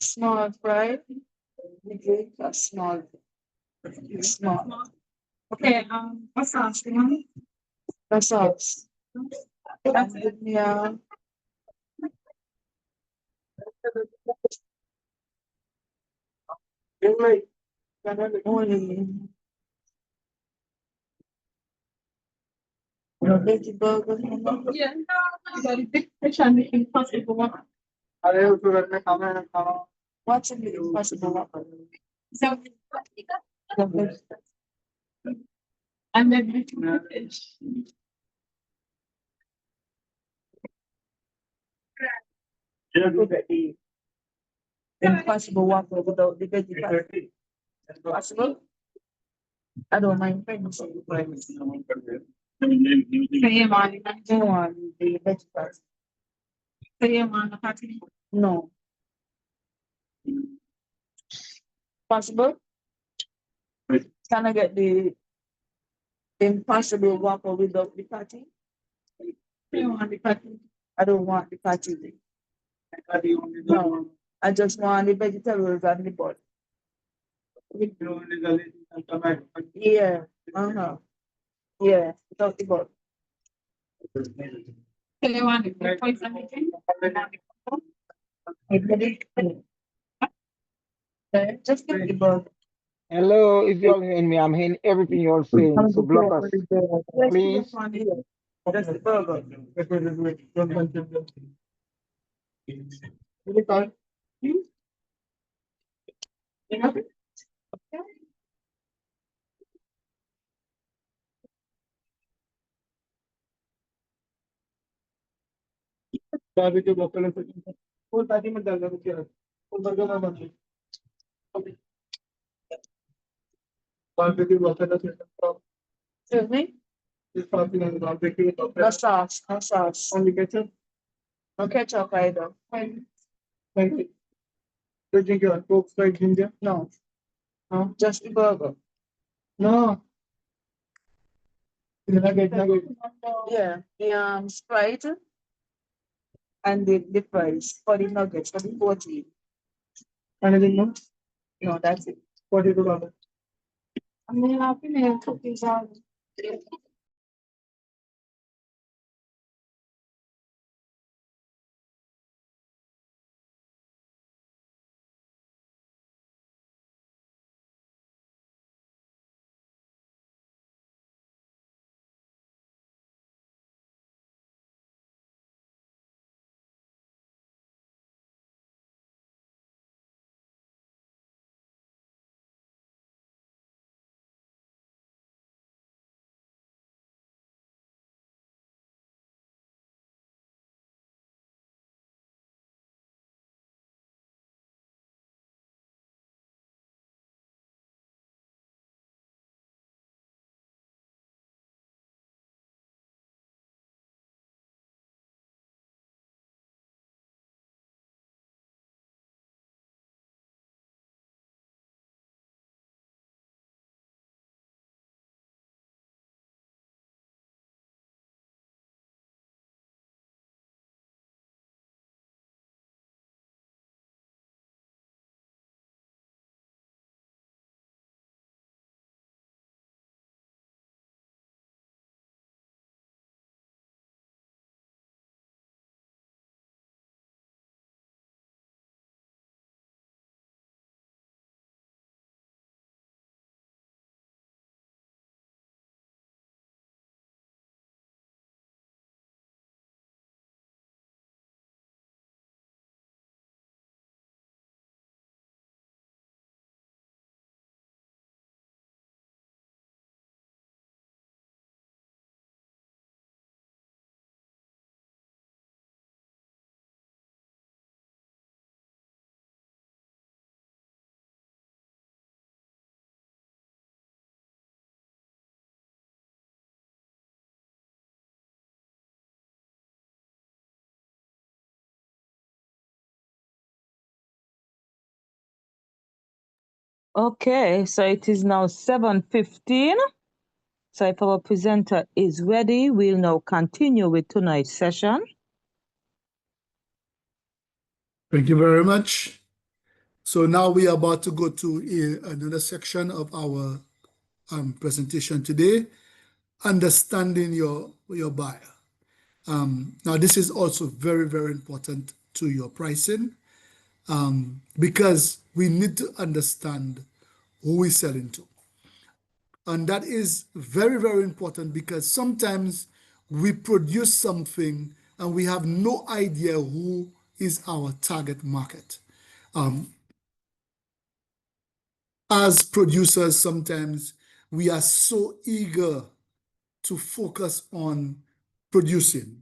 small fry. Small. Small. Okay, what's sauce? The sauce. Yeah. Only. Vegetable. Yeah, impossible. What's in the impossible? So And then it's Impossible waffle without the vegetable. Possible? I don't mind friends. Kaya man, I don't want the vegetables. kaya man, nakati. No. Possible? Can I get the impossible waffle without the patty? Kaya man, nakati. I don't want the patty. No. I just want the vegetables and the bun. Yeah. Uh-huh. Yeah. Without the bun. Kaya man, nakati sa meeting. Just get the bun. Hello, if you're hearing me, I'm hearing everything you're saying. So block us, please. Just the burger. Barbecue buffalo chicken. Full patty में डाल दो क्या? Full burger में मत लो. Barbecue buffalo chicken. Excuse me? This something on barbecue No buffalo. sauce. No sauce. Only ketchup. No ketchup either. Thank you. Do you drink your Coke, Sprite, ginger? No. No. Just the burger. No. Nugget. Yeah. The Sprite and the fries for the nuggets for the 14. Anything more? No, that's it. $42. I'm gonna have to cookies on. Okay, so it is now 7:15. So if our presenter is ready, we'll now continue with tonight's session. Thank you very much. So now we are about to go to another section of our presentation today, understanding your buyer. Now this is also very, very important to your pricing because we need to understand who we're selling to. And that is very, very important because sometimes we produce something and we have no idea who is our target market. as producers, sometimes we are so eager to focus on producing.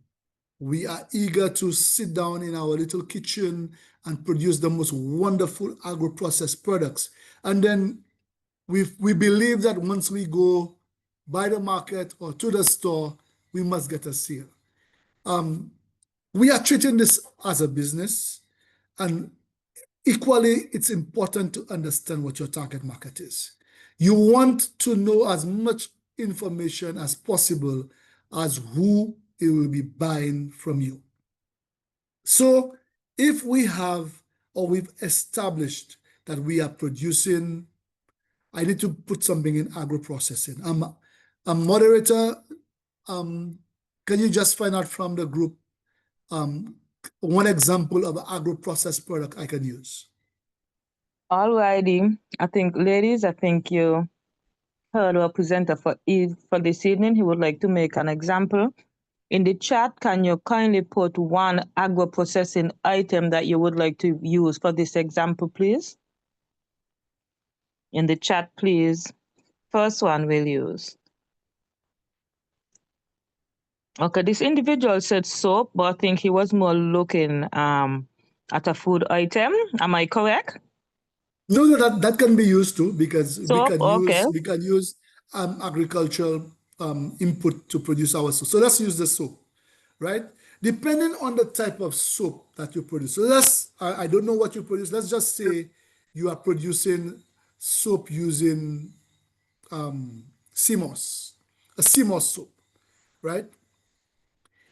We are eager to sit down in our little kitchen and produce the most wonderful agro-processed products. And then we believe that once we go by the market or to the store, we must get a sale. We are treating this as a business, and equally, it's important to understand what your target market is. You want to know as much information as possible as who it will be buying from you. So if we have, or we've established that we are producing, I need to put something in agro-processing. I'm a moderator. Can you just find out from the group one example of an agro-processed product I can use? All righty. I think, ladies, I think you heard our presenter for this evening. He would like to make an example. In the chat, can you kindly put one agro-processing item that you would like to use for this example, please? In the chat, please. First one we'll use. Okay, this individual said soap, but I think he was more looking at a food item. Am I correct? No, that can be used too, because Soap, we can use agricultural input to produce our soap. So let's use the soap, right? Depending on the type of soap that you produce. So I don't know what you produce. Let's just say you are producing soap using CMOS, a CMOS soap, right?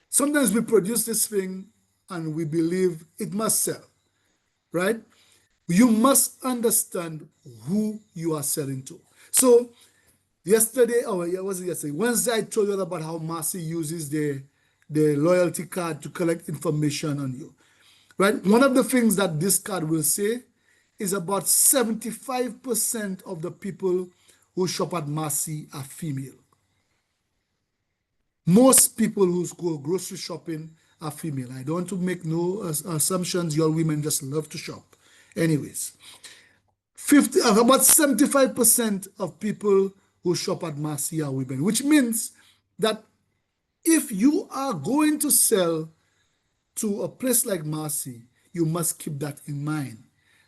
Sometimes we produce this thing and we believe it must sell, right? You must understand who you are selling to. So yesterday, Wednesday, I told you about how Massey uses the loyalty card to collect information on you, right? One of the things that this card will say is about 75% of the people who shop at Massey are female. Most people who go grocery shopping are female. I don't want to make no assumptions. Your women just love to shop. Anyways, about 75% of people who shop at Massey are women, which means that if you are going to sell to a place like Massey, you must keep that in mind,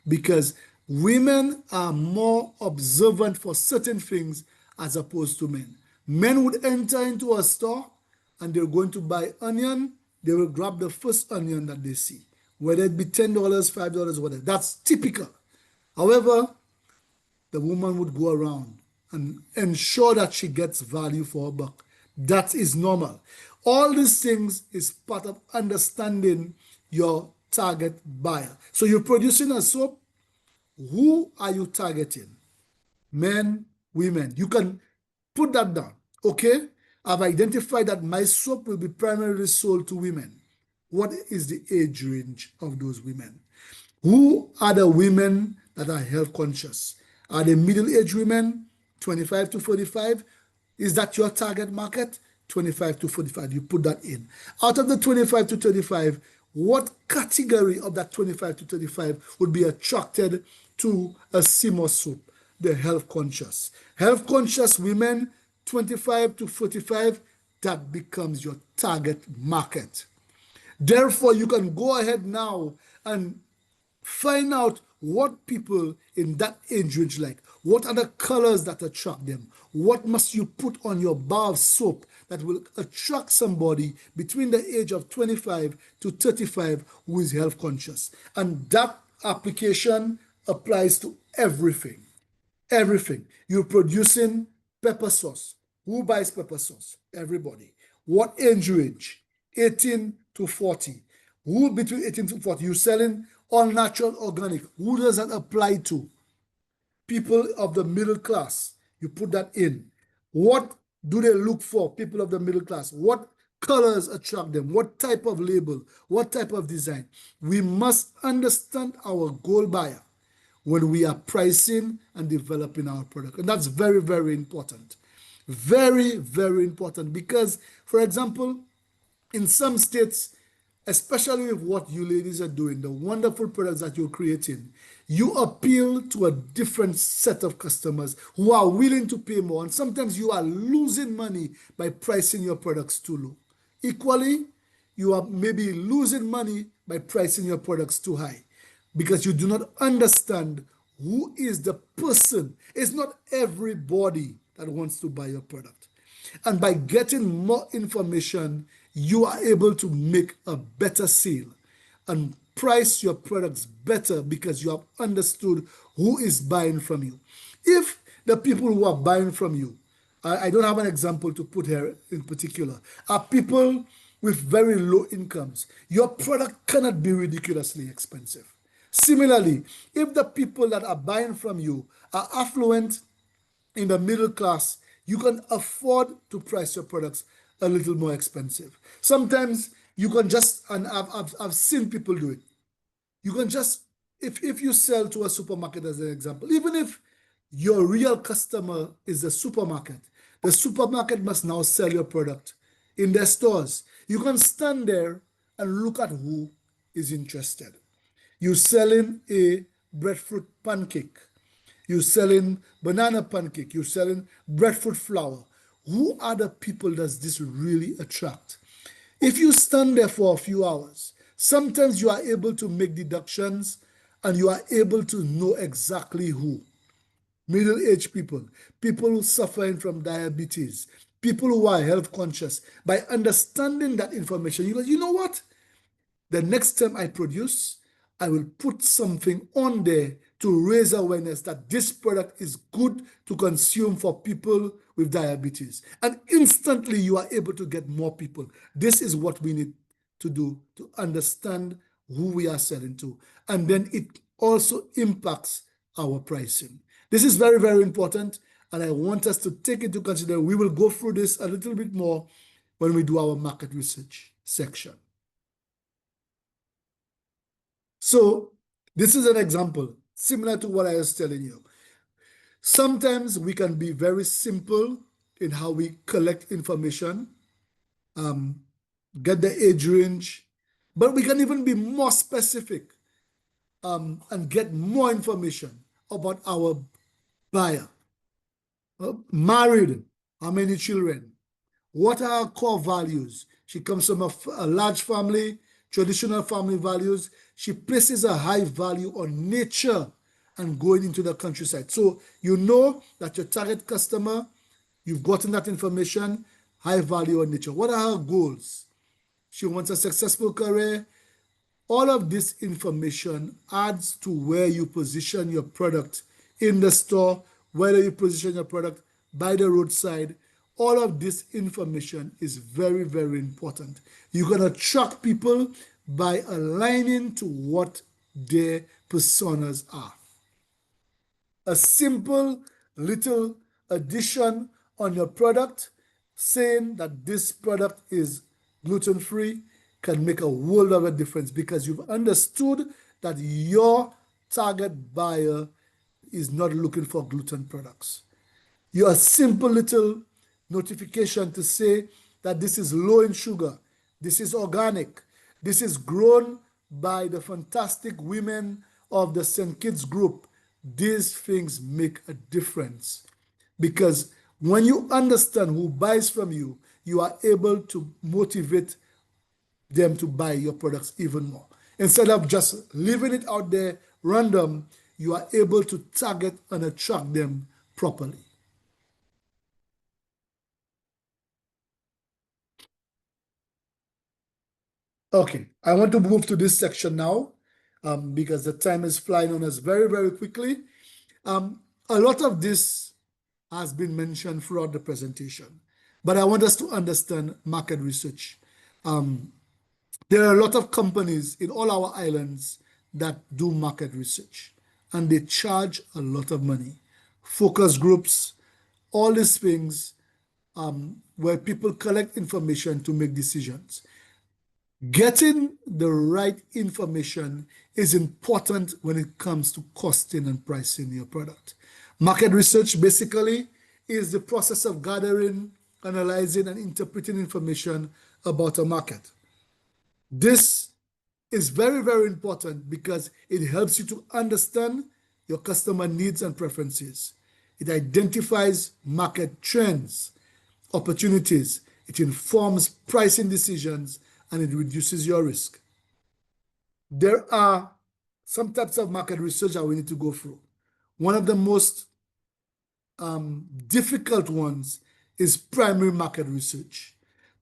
because women are more observant for certain things as opposed to men. Men would enter into a store and they're going to buy onion. They will grab the first onion that they see, whether it be $10, $5, whatever. That's typical. However, the woman would go around and ensure that she gets value for her buck. That is normal. All these things is part of understanding your target buyer. So you're producing a soap. Who are you targeting? Men, women. You can put that down. Okay? I've identified that my soap will be primarily sold to women. What is the age range of those women? Who are the women that are health conscious? Are they middle-aged women, 25 to 45? Is that your target market? 25 to 45, you put that in. Out of the 25 to 35, what category of that 25 to 35 would be attracted to a CMOS soap? The health conscious. Health conscious women, 25 to 45, that becomes your target market. Therefore, you can go ahead now and find out what people in that age range like. What are the colors that attract them? What must you put on your bar of soap that will attract somebody between the age of 25 to 35 who is health conscious? And that application applies to everything. Everything. You're producing pepper sauce. Who buys pepper sauce? Everybody. What age range? 18 to 40. Who between 18 to 40? You're selling all natural organic. Who does that apply to? People of the middle class. You put that in. What do they look for? People of the middle class. What colors attract them? What type of label? What type of design? We must understand our goal buyer when we are pricing and developing our product. And that's very, very important. Very, very important, because, for example, in some states, especially with what you ladies are doing, the wonderful products that you're creating, you appeal to a different set of customers who are willing to pay more. And sometimes you are losing money by pricing your products too low. Equally, you are maybe losing money by pricing your products too high because you do not understand who is the person. It's not everybody that wants to buy your product. And by getting more information, you are able to make a better sale and price your products better because you have understood who is buying from you. If the people who are buying from you, I don't have an example to put here in particular, are people with very low incomes, your product cannot be ridiculously expensive. Similarly, if the people that are buying from you are affluent in the middle class, you can afford to price your products a little more expensive. Sometimes you can just, and I've seen people do it. You can just, if you sell to a supermarket as an example, even if your real customer is the supermarket must now sell your product in their stores. You can stand there and look at who is interested. You're selling a breadfruit pancake. You're selling banana pancake. You're selling breadfruit flour. Who are the people does this really attract? If you stand there for a few hours, sometimes you are able to make deductions and you are able to know exactly who. Middle-aged people, people who are suffering from diabetes, people who are health conscious. By understanding that information, you go, you know what? The next time I produce, I will put something on there to raise awareness that this product is good to consume for people with diabetes. And instantly you are able to get more people. This is what we need to do to understand who we are selling to. And then it also impacts our pricing. This is very, very important. And I want us to take into consideration. We will go through this a little bit more when we do our market research section. So this is an example similar to what I was telling you. Sometimes we can be very simple in how we collect information, get the age range, but we can even be more specific and get more information about our buyer. Married, how many children? What are her core values? She comes from a large family, traditional family values. She places a high value on nature and going into the countryside. So you know that your target customer, you've gotten that information, high value on nature. What are her goals? She wants a successful career. All of this information adds to where you position your product in the store, whether you position your product by the roadside. All of this information is very, very important. You can attract people by aligning to what their personas are. A simple little addition on your product saying that this product is gluten-free can make a world of a difference because you've understood that your target buyer is not looking for gluten products. Your simple little notification to say that this is low in sugar, this is organic, this is grown by the fantastic women of the St. Kitts group. These things make a difference because when you understand who buys from you, you are able to motivate them to buy your products even more. Instead of just leaving it out there random, you are able to target and attract them properly. Okay, I want to move to this section now because the time is flying on us very, very quickly. A lot of this has been mentioned throughout the presentation, but I want us to understand market research. There are a lot of companies in all our islands that do market research, and they charge a lot of money. Focus groups, all these things where people collect information to make decisions. Getting the right information is important when it comes to costing and pricing your product. Market research basically is the process of gathering, analyzing, and interpreting information about a market. This is very, very important because it helps you to understand your customer needs and preferences. It identifies market trends, opportunities. It informs pricing decisions, and it reduces your risk. There are some types of market research that we need to go through. One of the most difficult ones is primary market research.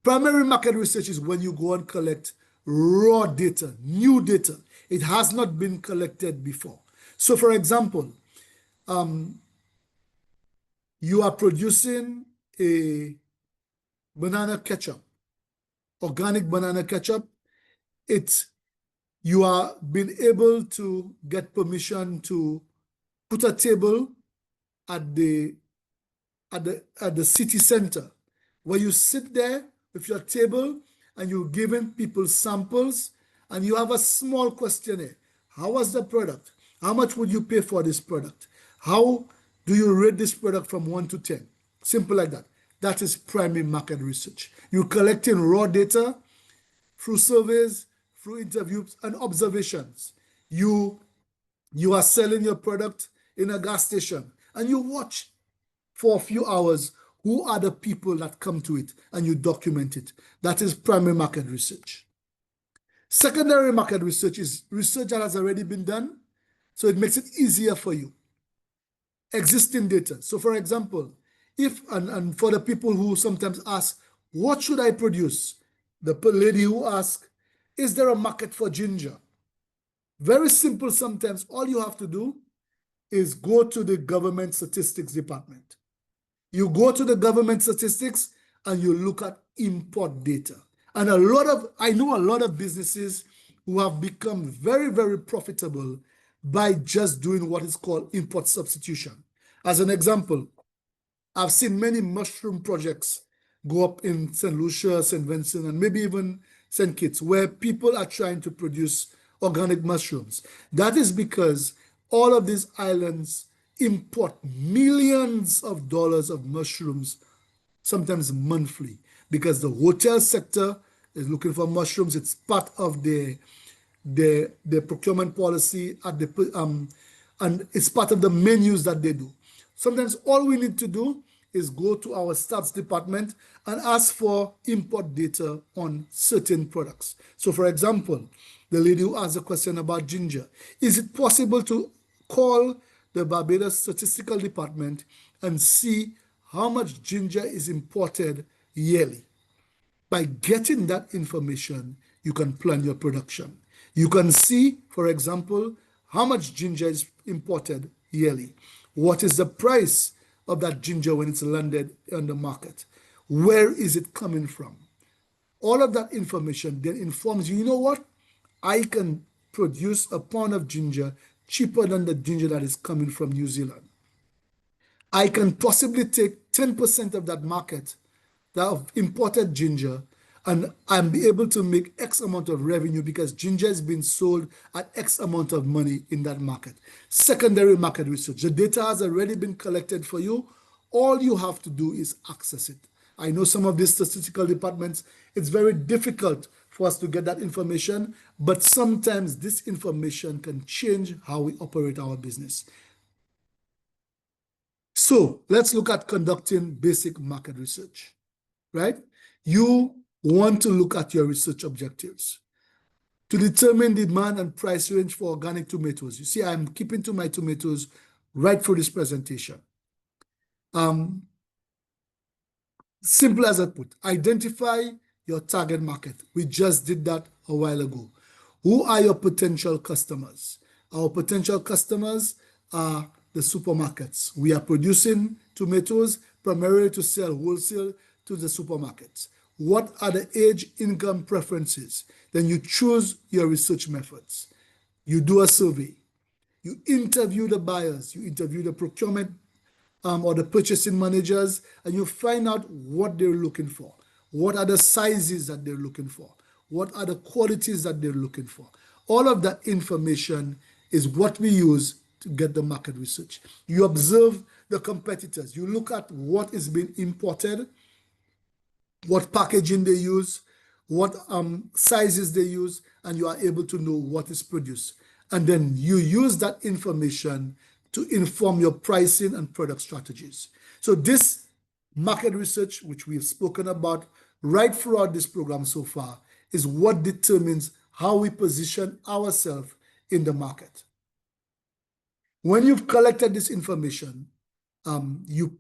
Primary market research is when you go and collect raw data, new data. It has not been collected before. So for example, you are producing a banana ketchup, organic banana ketchup. You are being able to get permission to put a table at the city center where you sit there with your table and you're giving people samples and you have a small questionnaire. How was the product? How much would you pay for this product? How do you rate this product from 1 to 10? Simple like that. That is primary market research. You're collecting raw data through surveys, through interviews and observations. You are selling your product in a gas station and you watch for a few hours who are the people that come to it and you document it. That is primary market research. Secondary market research is research that has already been done, so it makes it easier for you. Existing data. So for example, and for the people who sometimes ask, what should I produce? The lady who asked, is there a market for ginger? Very simple sometimes. All you have to do is go to the government statistics department. You go to the government statistics and you look at import data. And I know a lot of businesses who have become very, very profitable by just doing what is called import substitution. As an example, I've seen many mushroom projects go up in St. Lucia, St. Vincent, and maybe even St. Kitts, where people are trying to produce organic mushrooms. That is because all of these islands import millions of dollars of mushrooms, sometimes monthly, because the hotel sector is looking for mushrooms. It's part of the procurement policy at and it's part of the menus that they do. Sometimes all we need to do is go to our stats department and ask for import data on certain products. So for example, the lady who asked a question about ginger, is it possible to call the Barbados Statistical Department and see how much ginger is imported yearly? By getting that information, you can plan your production. You can see, for example, how much ginger is imported yearly. What is the price of that ginger when it's landed on the market? Where is it coming from? All of that information then informs you, you know what? I can produce a pound of ginger cheaper than the ginger that is coming from New Zealand. I can possibly take 10% of that market, that of imported ginger, and be able to make X amount of revenue because ginger is being sold at X amount of money in that market. Secondary market research. The data has already been collected for you. All you have to do is access it. I know some of these statistical departments, it's very difficult for us to get that information, but sometimes this information can change how we operate our business. So let's look at conducting basic market research, right? You want to look at your research objectives to determine demand and price range for organic tomatoes. You see, I'm keeping to my tomatoes right through this presentation. Simple as I put, identify your target market. We just did that a while ago. Who are your potential customers? Our potential customers are the supermarkets. We are producing tomatoes primarily to sell wholesale to the supermarkets. What are the age, income preferences? Then you choose your research methods. You do a survey. You interview the buyers. You interview the procurement or the purchasing managers, and you find out what they're looking for. What are the sizes that they're looking for? What are the qualities that they're looking for? All of that information is what we use to get the market research. You observe the competitors. You look at what is being imported, what packaging they use, what sizes they use, and you are able to know what is produced. And then you use that information to inform your pricing and product strategies. So this market research, which we've spoken about right throughout this program so far, is what determines how we position ourselves in the market. When you've collected this information, you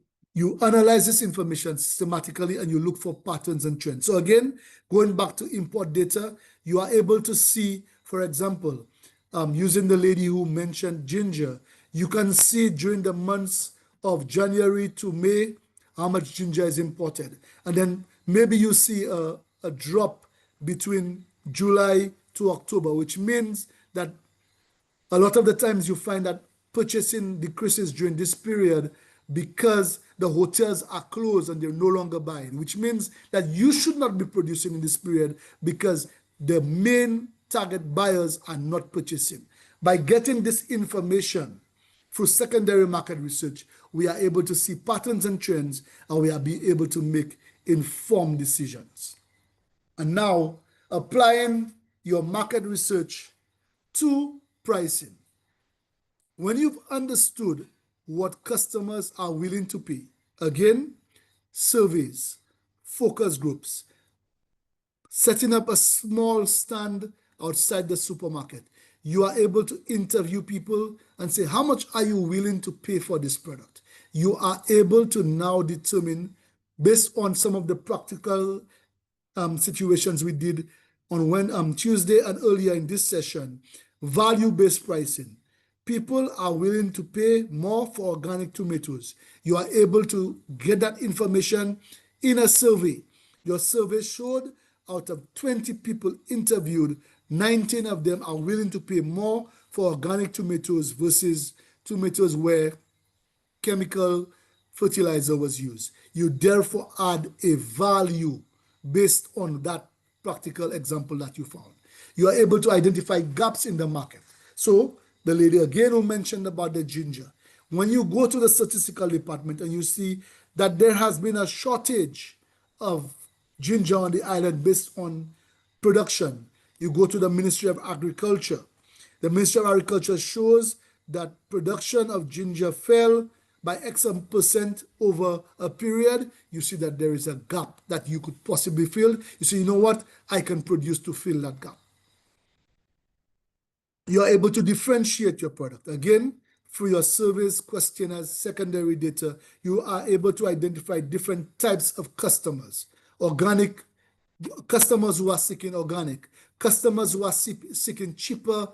analyze this information systematically and you look for patterns and trends. So again, going back to import data, you are able to see, for example, using the lady who mentioned ginger, you can see during the months of January to May how much ginger is imported. And then maybe you see a drop between July to October, which means that a lot of the times you find that purchasing decreases during this period because the hotels are closed and they're no longer buying, which means that you should not be producing in this period because the main target buyers are not purchasing. By getting this information through secondary market research, we are able to see patterns and trends, and we are able to make informed decisions. And now, applying your market research to pricing. When you've understood what customers are willing to pay, again, surveys, focus groups, setting up a small stand outside the supermarket, you are able to interview people and say, how much are you willing to pay for this product? You are able to now determine, based on some of the practical situations we did on Tuesday and earlier in this session, value-based pricing. People are willing to pay more for organic tomatoes. You are able to get that information in a survey. Your survey showed out of 20 people interviewed, 19 of them are willing to pay more for organic tomatoes versus tomatoes where chemical fertilizer was used. You therefore add a value based on that practical example that you found. You are able to identify gaps in the market. So the lady again who mentioned about the ginger, when you go to the statistical department and you see that there has been a shortage of ginger on the island based on production, you go to the Ministry of Agriculture. The Ministry of Agriculture shows that production of ginger fell by X percent over a period. You see that there is a gap that you could possibly fill. You say, you know what, I can produce to fill that gap. You are able to differentiate your product. Again, through your surveys, questionnaires, secondary data, you are able to identify different types of customers. Organic, customers who are seeking organic, customers who are seeking cheaper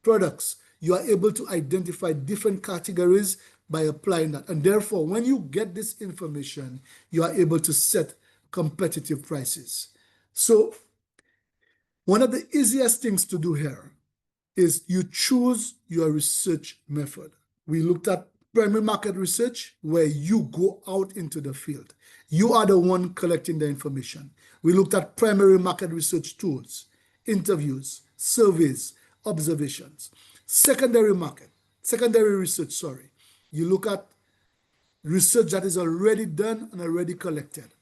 products. You are able to identify different categories by applying that. And therefore, when you get this information, you are able to set competitive prices. So one of the easiest things to do here is you choose your research method. We looked at primary market research, where you go out into the field. You are the one collecting the information. We looked at primary market research tools, interviews, surveys, observations. Secondary research, you look at research that is already done and already collected,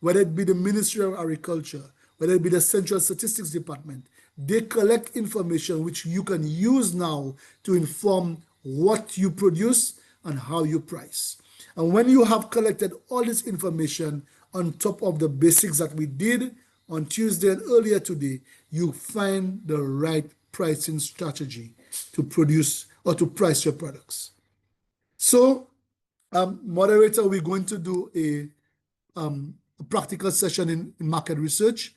whether it be the Ministry of Agriculture, whether it be the Central Statistics Department. They collect information which you can use now to inform what you produce and how you price. And when you have collected all this information on top of the basics that we did on Tuesday and earlier today, you find the right pricing strategy to produce or to price your products. So, moderator, we're going to do a practical session in market research,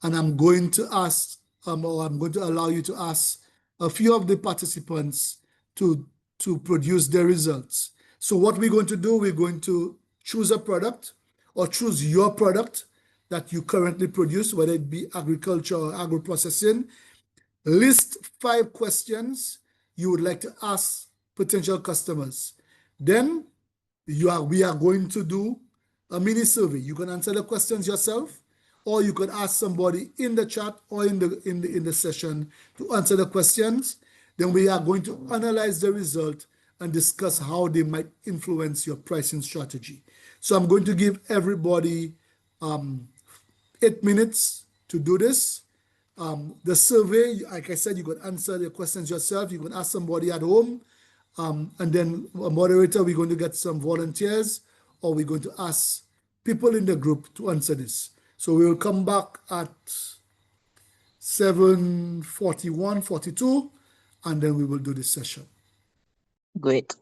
and I'm going to ask, or I'm going to allow you to ask a few of the participants to produce their results. So what we're going to do, we're going to choose a product or choose your product that you currently produce, whether it be agriculture or agro-processing. List 5 questions you would like to ask potential customers. Then we are going to do a mini survey. You can answer the questions yourself, or you can ask somebody in the chat or in the session to answer the questions. Then we are going to analyze the result and discuss how they might influence your pricing strategy. So I'm going to give everybody 8 minutes to to do this. The survey, like I said, you could answer the questions yourself. You can ask somebody at home. And then a moderator, we're going to get some volunteers, or we're going to ask people in the group to answer this. So we will come back at 7:41, 42, and then we will do this session. Great.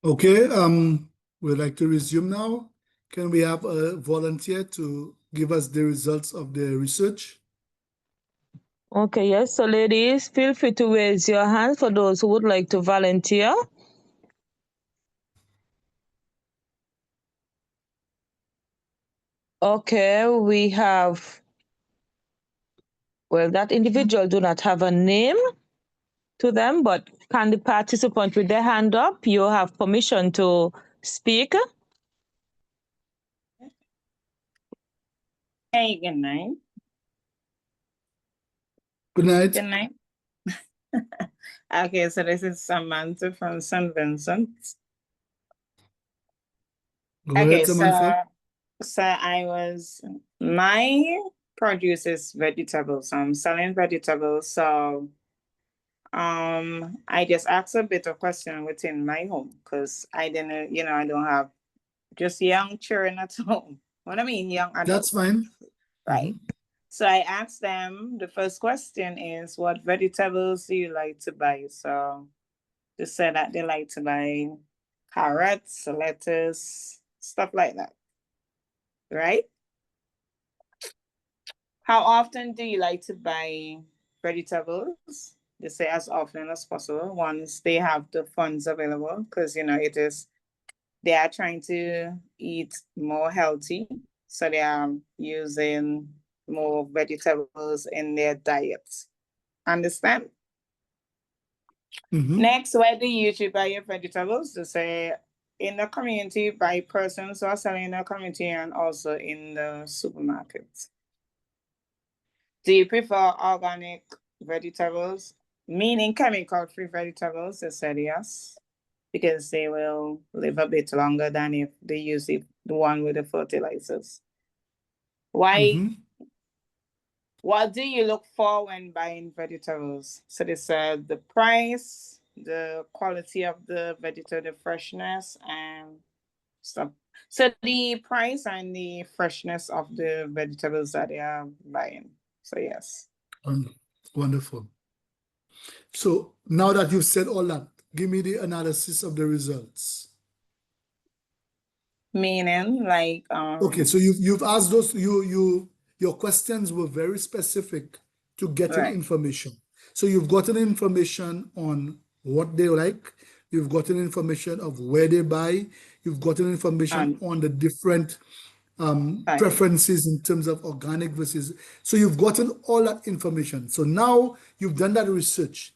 Okay, we'd like to resume now. Can we have a volunteer to give us the results of the research? Okay, yes. So, ladies, feel free to raise your hand for those who would like to volunteer. Okay, we have, well, that individual do not have a name to them, but can the participant with their hand up? You have permission to speak. Hey, good night. Good night. Good night. Okay, so this is Samantha from St. Vincent. Go ahead, Samantha. My produce is vegetables. I'm selling vegetables. So I just asked a bit of question within my home because I didn't, I don't have just young children at home. What I mean, young adults. That's fine. Right. So I asked them, the first question is, what vegetables do you like to buy? So they said that they like to buy carrots, lettuce, stuff like that. Right? How often do you like to buy vegetables? They say as often as possible once they have the funds available, because they are trying to eat more healthy. So they are using more vegetables in their diets. Understand? Next, where do you usually buy your vegetables? They say in the community by persons who are selling in the community and also in the supermarkets. Do you prefer organic vegetables, meaning chemical-free vegetables? They said yes, because they will live a bit longer than if they use the one with the fertilizers. Why? What do you look for when buying vegetables? So they said the price, the quality of the vegetable, the freshness, and stuff. So the price and the freshness of the vegetables that they are buying. So yes. Wonderful. So now that you've said all that, give me the analysis of the results. Meaning, like okay, so you've asked those, your questions were very specific to getting information. So you've gotten information on what they like, you've gotten information of where they buy, you've gotten information on the different preferences in terms of organic versus, so you've gotten all that information. So now you've done that research.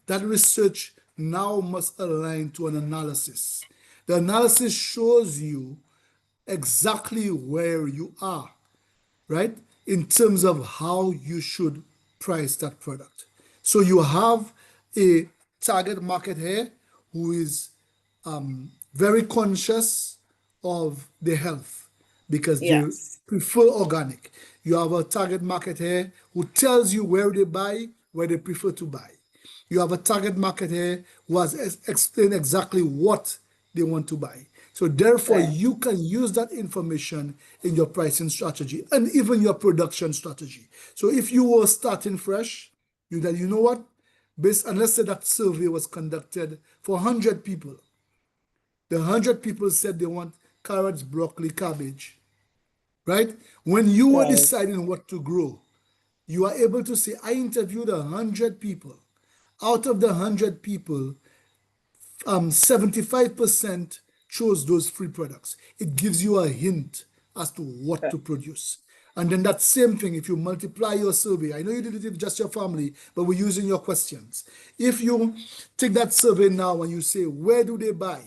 That research now must align to an analysis. The analysis shows you exactly where you are, right? In terms of how you should price that product. So you have a target market here who is very conscious of their health because they prefer organic. You have a target market here who tells you where they buy, where they prefer to buy. You have a target market here who has explained exactly what they want to buy. So therefore, you can use that information in your pricing strategy and even your production strategy. So if you were starting fresh, you know what? And let's say that survey was conducted for 100 people. The 100 people said they want carrots, broccoli, cabbage, right? When you were deciding what to grow, you are able to say, I interviewed 100 people. Out of the 100 people, 75% chose those free products. It gives you a hint as to what to produce. And then that same thing, if you multiply your survey, I know you did it with just your family, but we're using your questions. If you take that survey now and you say, where do they buy?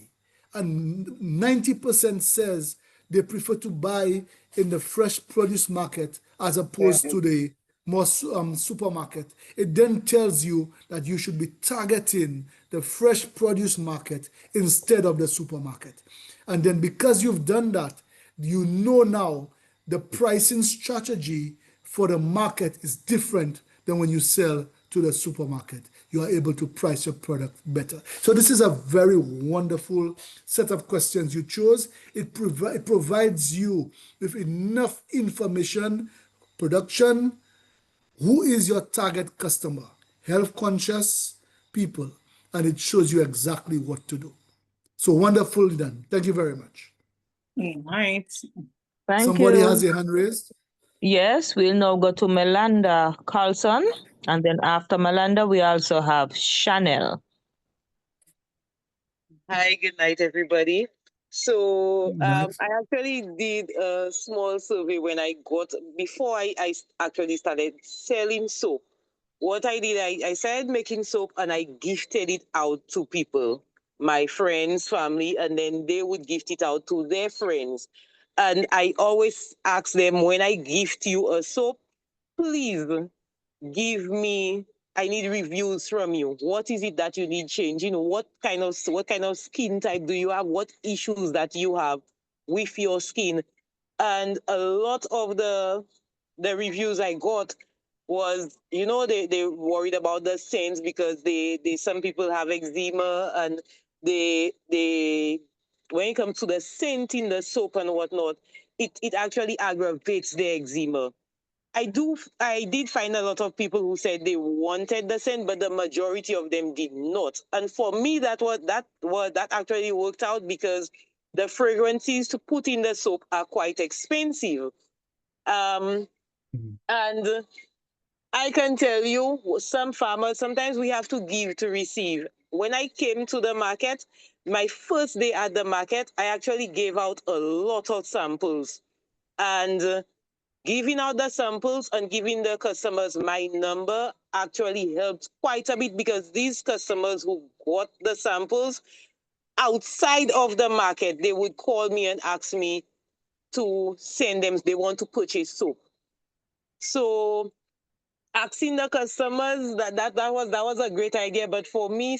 And 90% says they prefer to buy in the fresh produce market as opposed to the more supermarket. It then tells you that you should be targeting the fresh produce market instead of the supermarket. And then because you've done that, you know now the pricing strategy for the market is different than when you sell to the supermarket. You are able to price your product better. So this is a very wonderful set of questions you chose. It provides you with enough information, production, who is your target customer, health conscious people, and it shows you exactly what to do. So wonderfully done. Thank you very much. All right. Thank Somebody you. has their hand raised. Yes, we'll now go to Melanda Carlson. And then after Melanda, we also have Chanel. Hi, good night, everybody. So Nice. I actually did a small survey when before I actually started selling soap. What I did, I started making soap and I gifted it out to people, my friends, family, and then they would gift it out to their friends. And I always ask them, when I gift you a soap, please I need reviews from you. What is it that you need changing? What kind of skin type do you have? What issues that you have with your skin? And a lot of the reviews I got was, they worried about the scents because some people have eczema, and they when it comes to the scent in the soap and whatnot, it actually aggravates the eczema. I did find a lot of people who said they wanted the scent, but the majority of them did not. And for me, that actually worked out because the fragrances to put in the soap are quite expensive. And I can tell you, some farmers, sometimes we have to give to receive. When I came to the market, my first day at the market, I actually gave out a lot of samples. And giving out the samples and giving the customers my number actually helped quite a bit, because these customers who got the samples outside of the market, they would call me and ask me to send them, they want to purchase soap. So asking the customers, that was a great idea, but for me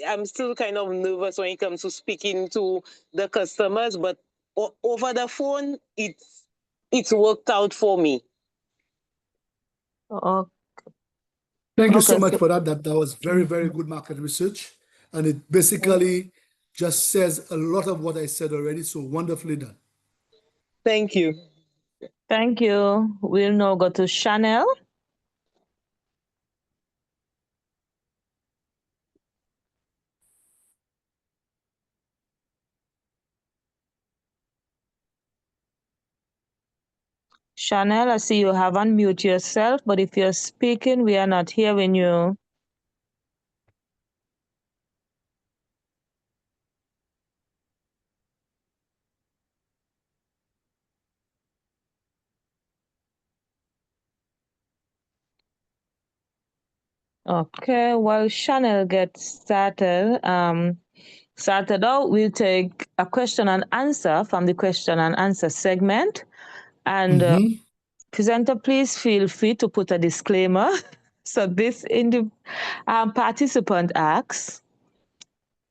I'm still kind of nervous when it comes to speaking to the customers, but over the phone it's worked out for me. Thank you so Okay, much so- for that. That was very, very good market research. And it basically just says a lot of what I said already. So wonderfully done. Thank you. Thank you. We'll now go to Chanel. Chanel, I see you have unmute yourself, but if you're speaking, we are not hearing you. Okay, while Chanel gets started out, we'll take a question and answer from the question and answer segment. And presenter, please feel free to put a disclaimer. So this participant asks,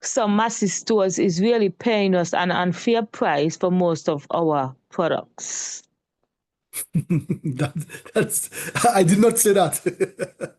some Massy stores is really paying us an unfair price for most of our products. I did not say that.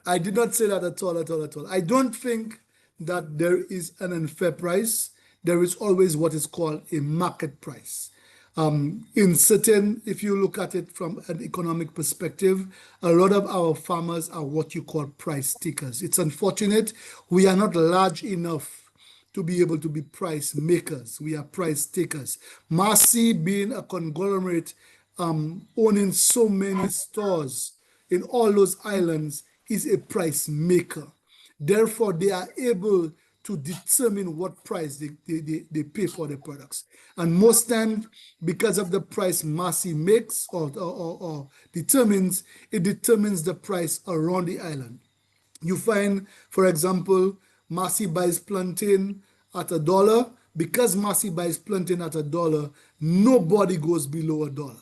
I did not say that at all. I don't think that there is an unfair price. There is always what is called a market price. If you look at it from an economic perspective, a lot of our farmers are what you call price takers. It's unfortunate we are not large enough to be able to be price makers. We are price takers. Massy, being a conglomerate, owning so many stores in all those islands, is a price maker. Therefore, they are able to determine what price they pay for the products. And most times, because of the price Massy makes or determines, it determines the price around the island. You find, for example, Massy buys plantain at $1. Because Massy buys plantain at $1, nobody goes below $1.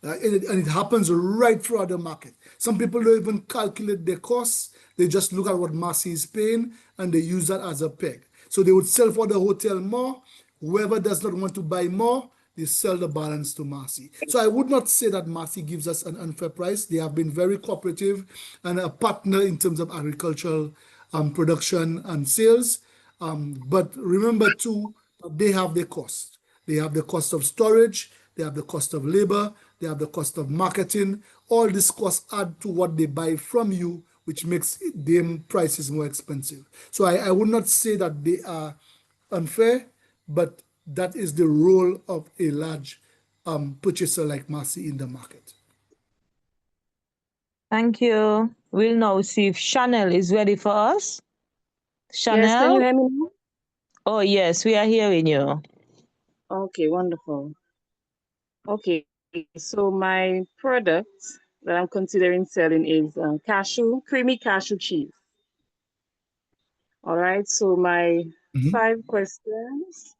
And it happens right throughout the market. Some people don't even calculate their costs. They just look at what Massy is paying and they use that as a peg. So they would sell for the hotel more. Whoever does not want to buy more, they sell the balance to Massy. So I would not say that Massy gives us an unfair price. They have been very cooperative and a partner in terms of agricultural production and sales. But remember too, they have their cost. They have the cost of storage, they have the cost of labor, they have the cost of marketing. All these costs add to what they buy from you, which makes their prices more expensive. So I would not say that they are unfair. but that is the role of a large purchaser like Marcy in the market. Thank you. We'll now see if Chanel is ready for us. Yes, can you Chanel? hear me now? Oh, yes, we are hearing you. Okay, wonderful. Okay, so my product that I'm considering selling is creamy cashew cheese. All right, so my 5 questions.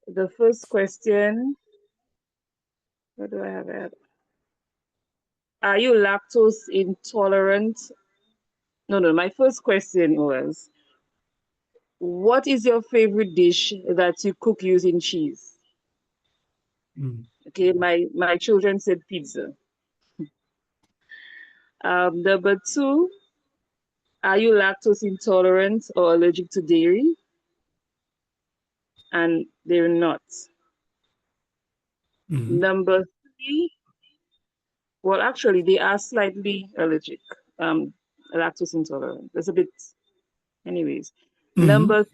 The first question, what do I have at? Are you lactose intolerant? No, my first question was, what is your favorite dish that you cook using cheese? Okay, my children said pizza. Number 2, are you lactose intolerant or allergic to dairy? And they're not. Number 3, well, actually, they are slightly allergic, lactose intolerant. That's a bit, anyways. Number,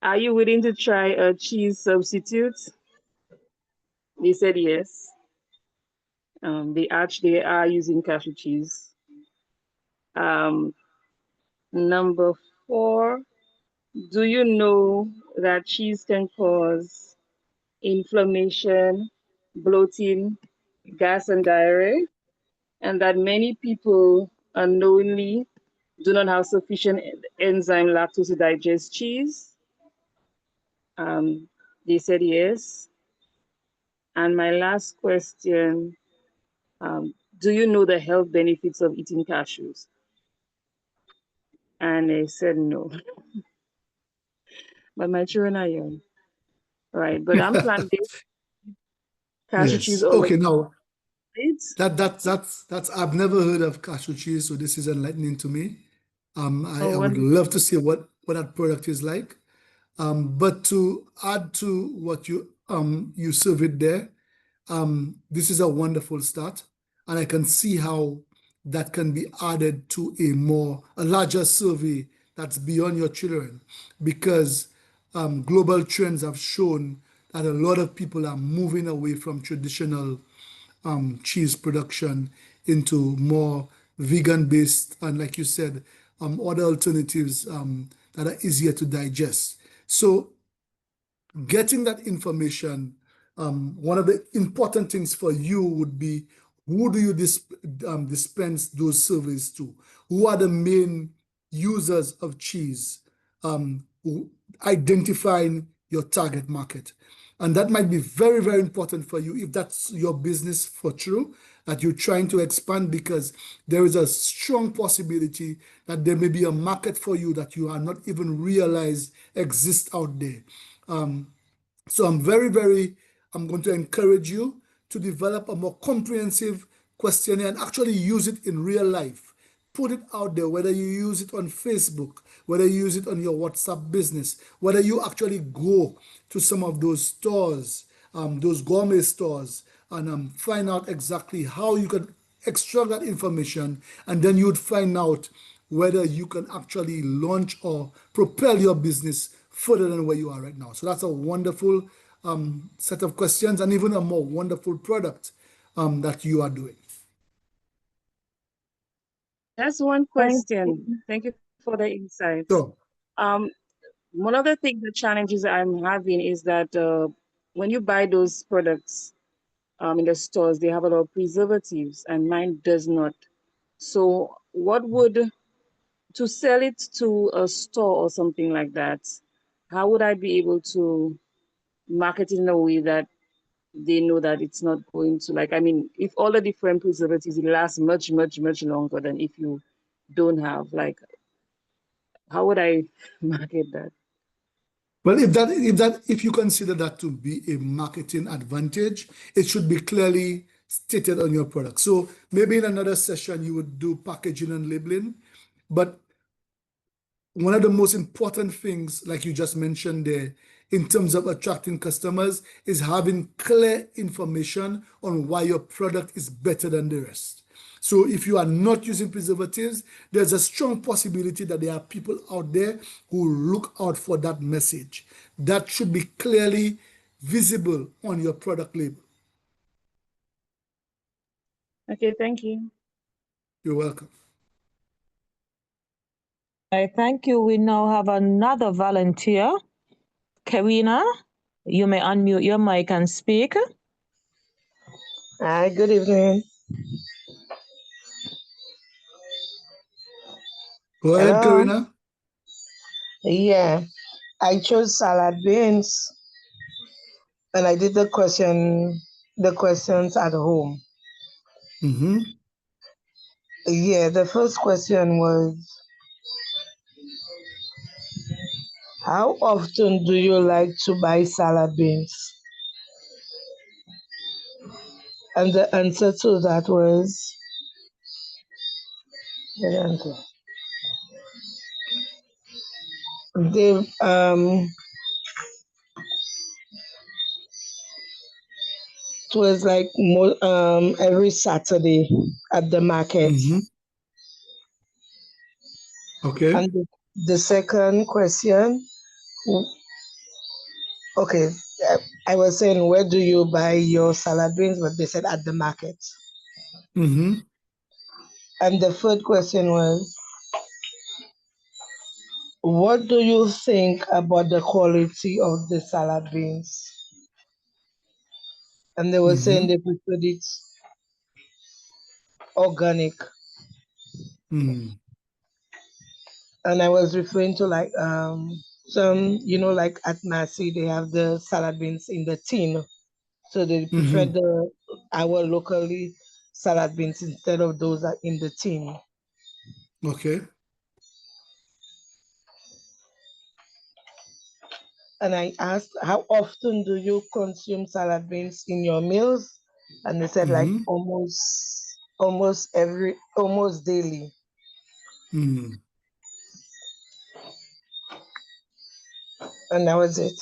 are you willing to try a cheese substitute? They said yes. They are using cashew cheese. Number 4, do you know that cheese can cause inflammation, bloating, gas, and diarrhea, and that many people unknowingly do not have sufficient enzyme lactose to digest cheese? They said yes. And my last question, do you know the health benefits of eating cashews? And they said no. But my children are young. Right, but I'm plant-based. Cashew cheese Yes. over. Okay. Now that's I've never heard of cashew cheese, so this is enlightening to me. I would love to see what that product is like. But to add to what you serve it there, this is a wonderful start, and I can see how that can be added to a larger survey that's beyond your children, because global trends have shown that a lot of people are moving away from traditional cheese production into more vegan-based and, like you said, other alternatives that are easier to digest. So getting that information, one of the important things for you would be, who do you dispense those surveys to? Who are the main users of cheese? Identifying your target market. And that might be very, very important for you if that's your business for true, that you're trying to expand, because there is a strong possibility that there may be a market for you that you are not even realize exists out there. So I'm going to encourage you to develop a more comprehensive questionnaire and actually use it in real life. Put it out there, whether you use it on Facebook, whether you use it on your WhatsApp business, whether you actually go to some of those stores, those gourmet stores, and find out exactly how you can extract that information, and then you'd find out whether you can actually launch or propel your business further than where you are right now. So that's a wonderful set of questions, and even a more wonderful product that you are doing. That's one question. Thank you for the insights. So, one of the things, the challenges I'm having is that when you buy those products in the stores, they have a lot of preservatives, and mine does not. So to sell it to a store or something like that, how would I be able to market it in a way that they know that it's not going to, like, I mean, if all the different preservatives, it lasts much, much, much longer than if you don't have, like, how would I market that? well, if you consider that to be a marketing advantage, it should be clearly stated on your product. So maybe in another session you would do packaging and labeling, but one of the most important things, like you just mentioned there, in terms of attracting customers, is having clear information on why your product is better than the rest. So if you are not using preservatives, there's a strong possibility that there are people out there who look out for that message. That should be clearly visible on your product label. Okay, thank you. You're welcome. I thank you. We now have another volunteer. Karina, you may unmute your mic and speak. Hi, good evening. Go ahead, Hello. Karina. Yeah, I chose salad beans and I did the questions at home. Mm-hmm. Yeah, the first question was, how often do you like to buy salad beans? And the answer to that was, they it was like every Saturday at the market. Mm-hmm. Okay. And the second question, okay, I was saying, where do you buy your salad beans? But they said at the market. Mm-hmm. And the third question was, what do you think about the quality of the salad beans? And they were saying Mm-hmm. they preferred it organic. Mm-hmm. And I was referring to like some, like at Nasi, they have the salad beans in the tin. So they prefer our locally salad beans instead of those that in the tin. Okay. And I asked, how often do you consume salad beans in your meals? And they said like Mm-hmm. almost daily. Mm-hmm. And that was it.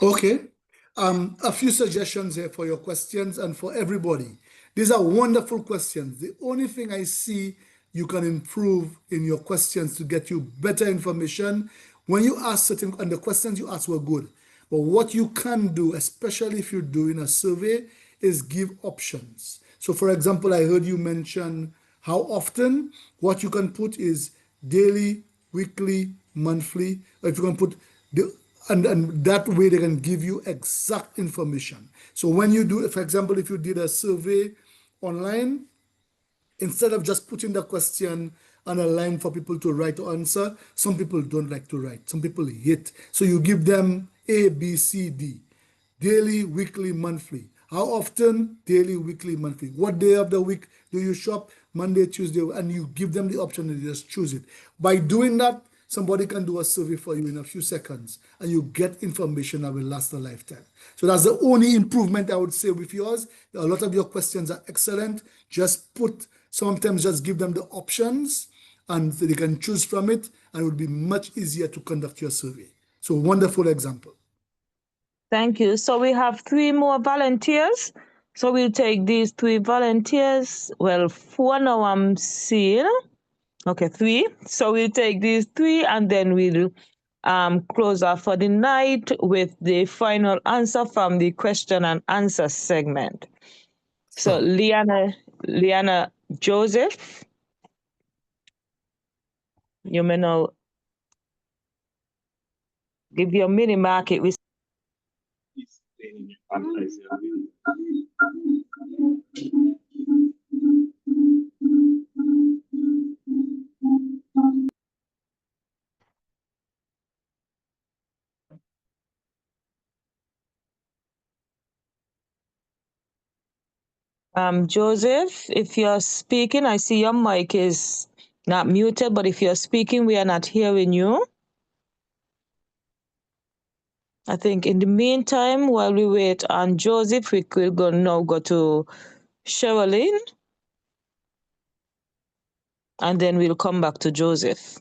Okay. A few suggestions here for your questions and for everybody. These are wonderful questions. The only thing I see you can improve in your questions to get you better information, when you ask certain, and the questions you asked were good, but what you can do, especially if you're doing a survey, is give options. So for example, I heard you mention how often. What you can put is daily, weekly, monthly. Or if you can put the and that way they can give you exact information. So when you do, for example, if you did a survey online, instead of just putting the question on a line for people to write or answer, some people don't like to write. Some people hate. So you give them A, B, C, D. Daily, weekly, monthly. How often? Daily, weekly, monthly. What day of the week do you shop? Monday, Tuesday, and you give them the option to just choose it. By doing that, somebody can do a survey for you in a few seconds and you get information that will last a lifetime. So that's the only improvement I would say with yours. A lot of your questions are excellent. Sometimes just give them the options and they can choose from it, and it would be much easier to conduct your survey. So wonderful example. Thank you. So we have 3 more volunteers. So we'll take these 3 volunteers. Well, 4 now I'm seeing. Okay, 3. So we'll take these 3 and then we'll close off for the night with the final answer from the question and answer segment. So Liana Joseph, you may now give your mini market. Joseph, if you're speaking, I see your mic is not muted, but if you're speaking, we are not hearing you. I think in the meantime, while we wait on Joseph, we could now go to Sherilyn, and then we'll come back to Joseph.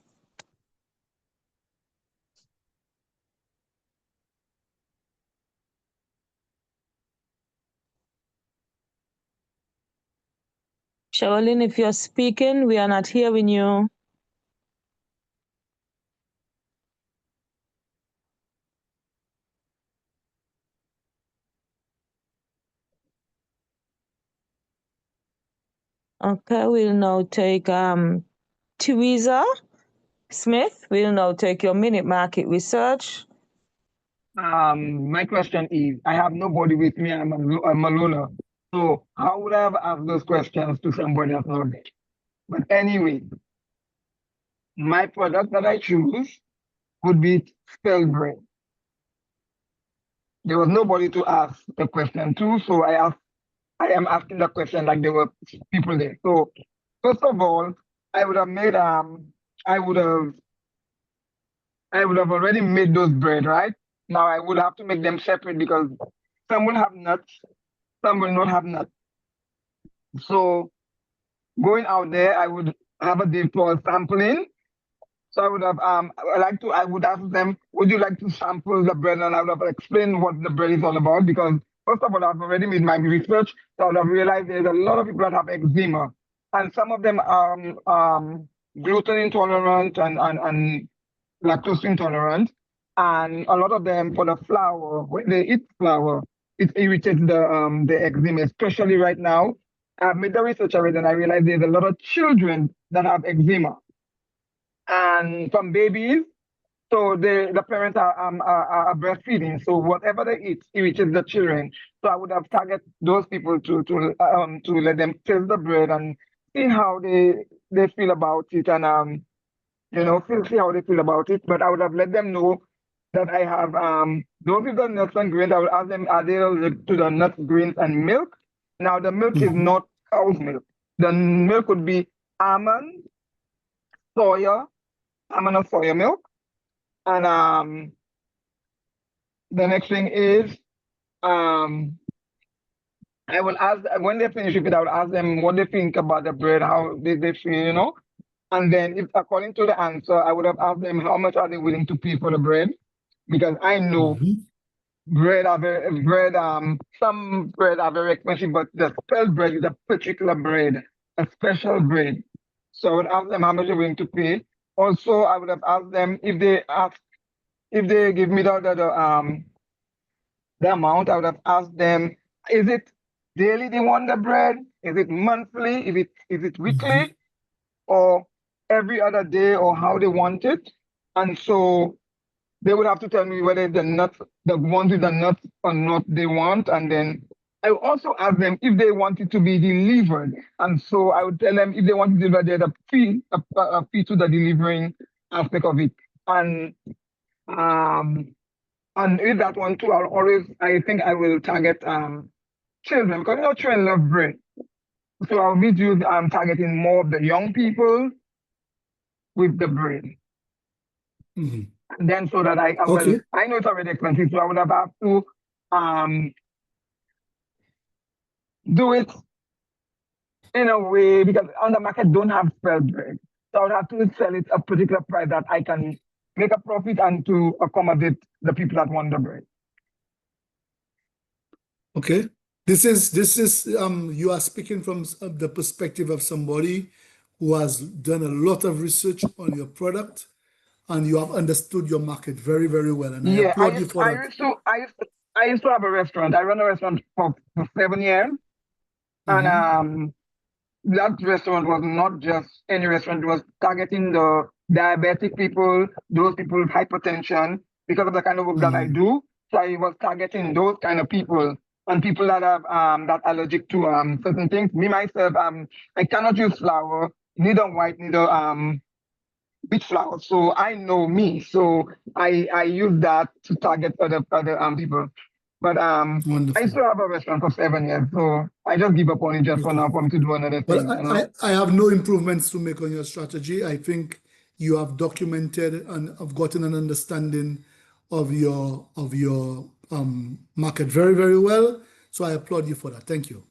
Sherilyn, if you're speaking, we are not hearing you. Okay, we'll now take Teresa Smith. We'll now take your minute market research. My question is, I have nobody with me. I'm a loner. So how would I have asked those questions to somebody that's not there? But anyway, my product that I choose would be spelled bread. There was nobody to ask the question to, so I am asking the question like there were people there. So first of all, I would have made I would have already made those bread, right? Now I would have to make them separate because some will have nuts, some will not have nuts. So going out there, I would have a day for sampling. So I would have I would ask them, would you like to sample the bread? And I would have explained what the bread is all about because first of all, I've already made my research. So I would have realized there's a lot of people that have eczema. And some of them are gluten intolerant and lactose intolerant. And a lot of them for the flour, when they eat flour, it irritates the eczema, especially right now. I've made the research already and I realized there's a lot of children that have eczema. And from babies, so the parents are breastfeeding. So whatever they eat irritates the children. So I would have targeted those people to let them taste the bread and see how they feel about it and see how they feel about it. But I would have let them know that I have those with the nuts and grains. I would ask them, are they allergic to the nuts, grains, and milk? Now the milk is not cow's milk. The milk would be almond, soya, almond or soya milk. And the next thing is I will ask when they finish with it, I will ask them what they think about the bread, how they feel, And then if according to the answer, I would have asked them how much are they willing to pay for the bread. Because I know some bread are very expensive, but the spelled bread is a particular bread, a special bread. So I would ask them how much they're willing to pay. Also, I would have asked them if they give me the amount, I would have asked them, is it daily they want the bread? Is it monthly? Is it weekly? Or every other day, or how they want it? And so they would have to tell me whether the ones with the nuts or not they want. And then I would also ask them if they want it to be delivered. And so I would tell them if they want to deliver, there's a fee to the delivering aspect of it. And with that one too, I think I will target children because children love bread. So I'll be targeting more of the young people with the bread. And then so that I know it's already expensive, so I would have to do it in a way because on the market don't have spelled bread. So I would have to sell it a particular price that I can make a profit and to accommodate the people that want the bread. Okay. This is you are speaking from the perspective of somebody who has done a lot of research on your product and you have understood your market very, very well. And I applaud you for that. I used to have a restaurant. I run a restaurant for 7 years. And that restaurant was not just any restaurant, it was targeting the diabetic people, those people with hypertension, because of the kind of work that I do. So I was targeting those kind of people and people that have that allergic to certain things. Me myself, I cannot use flour, neither white, neither wheat flour. So I know me. So I use that to target other people. But I still have a restaurant for 7 years, so I just give up on it just for now for me to do another thing. Well, I have no improvements to make on your strategy. I think you have documented and have gotten an understanding of your market very, very well. So I applaud you for that. Thank you.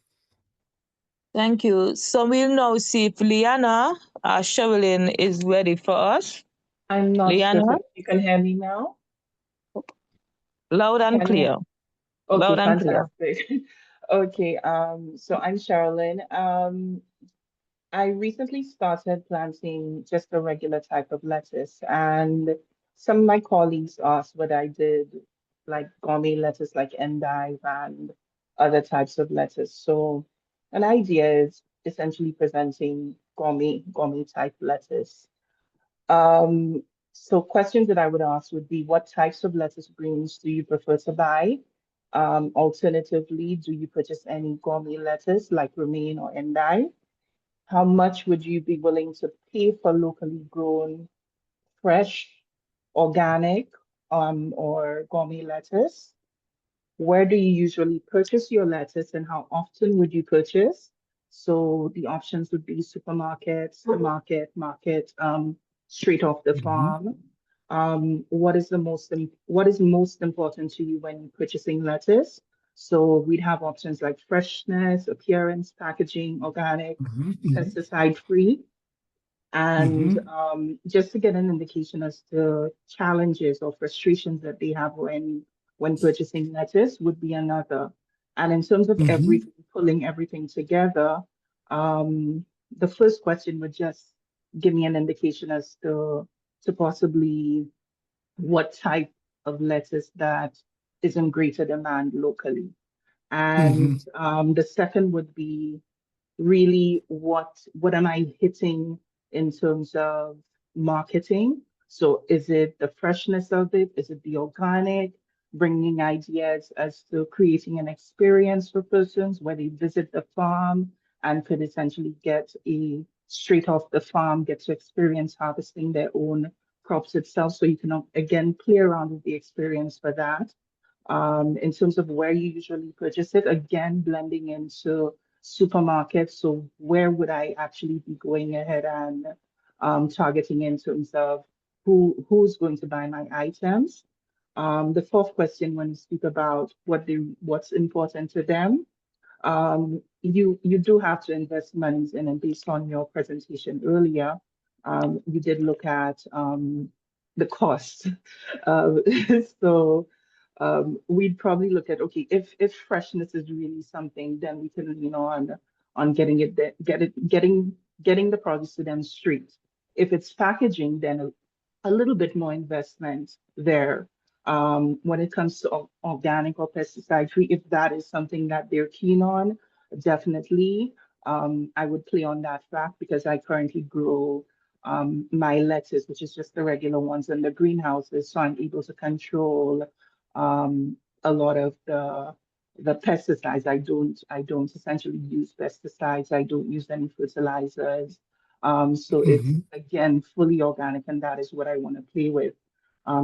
Thank you. So we'll now see if Liana Sherilyn is ready for us. I'm not Liana? sure if you can hear me now. Loud and clear. Okay, loud and clear. fantastic. Okay, so I'm Sherilyn. I recently started planting just a regular type of lettuce, and some of my colleagues asked what I did, like gourmet lettuce, like endive and other types of lettuce. So, an idea is essentially presenting gourmet type lettuce. Um, so questions that I would ask would be, what types of lettuce greens do you prefer to buy? Alternatively, do you purchase any gourmet lettuce like romaine or endive? How much would you be willing to pay for locally grown, fresh, organic, or gourmet lettuce? Where do you usually purchase your lettuce and how often would you purchase? So the options would be supermarkets, the market, straight off the farm. What is most important to you when purchasing lettuce? So we'd have options like freshness, appearance, packaging, organic, pesticide free. And just to get an indication as to challenges or frustrations that they have when purchasing lettuce would be another. And in terms of everything, pulling everything together, the first question would just give me an indication as to possibly what type of lettuce that is in greater demand locally. And the second would be really what am I hitting in terms of marketing? So is it the freshness of it? Is it the organic? Bringing ideas as to creating an experience for persons where they visit the farm and could essentially get a straight off the farm, get to experience harvesting their own crops itself. So you can again play around with the experience for that. In terms of where you usually purchase it, again, blending into supermarkets. So where would I actually be going ahead and targeting in terms of who's going to buy my items? The fourth question, when you speak about what's important to them, you do have to invest monies in, and based on your presentation earlier, you did look at the cost. Uh, so we'd probably look at, okay, if freshness is really something, then we can lean on getting it there, getting the produce to them straight. If it's packaging, then a little bit more investment there. When it comes to organic or pesticide free, if that is something that they're keen on, definitely I would play on that fact because I currently grow my lettuce, which is just the regular ones in the greenhouses, so I'm able to control a lot of the pesticides. I don't essentially use pesticides. I don't use any fertilizers. So it's again fully organic, and that is what I want to play with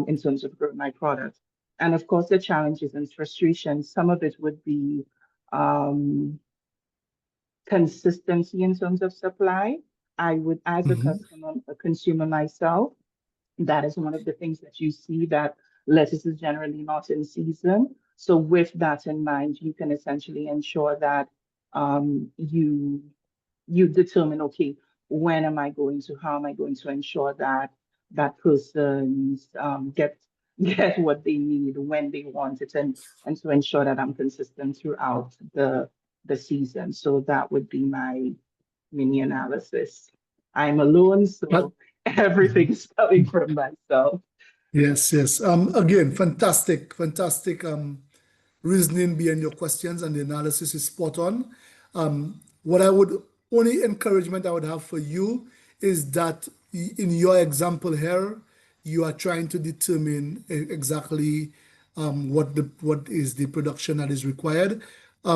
in terms of growing my product. And of course, the challenges and frustrations. Some of it would be um, consistency in terms of supply. I would, as a customer, a consumer myself, that is one of the things that you see that lettuce is generally not in season. So with that in mind, you can essentially ensure that you determine, okay, when am I going to, how am I going to ensure that that person's get what they need when they want it, and to ensure that I'm consistent throughout the season. So that would be my mini analysis. I'm alone, so everything is coming from myself. Yes, yes. Again, fantastic reasoning behind your questions, and the analysis is spot on. What I would only encouragement I would have for you is that in your example here, you are trying to determine exactly what is the production that is required.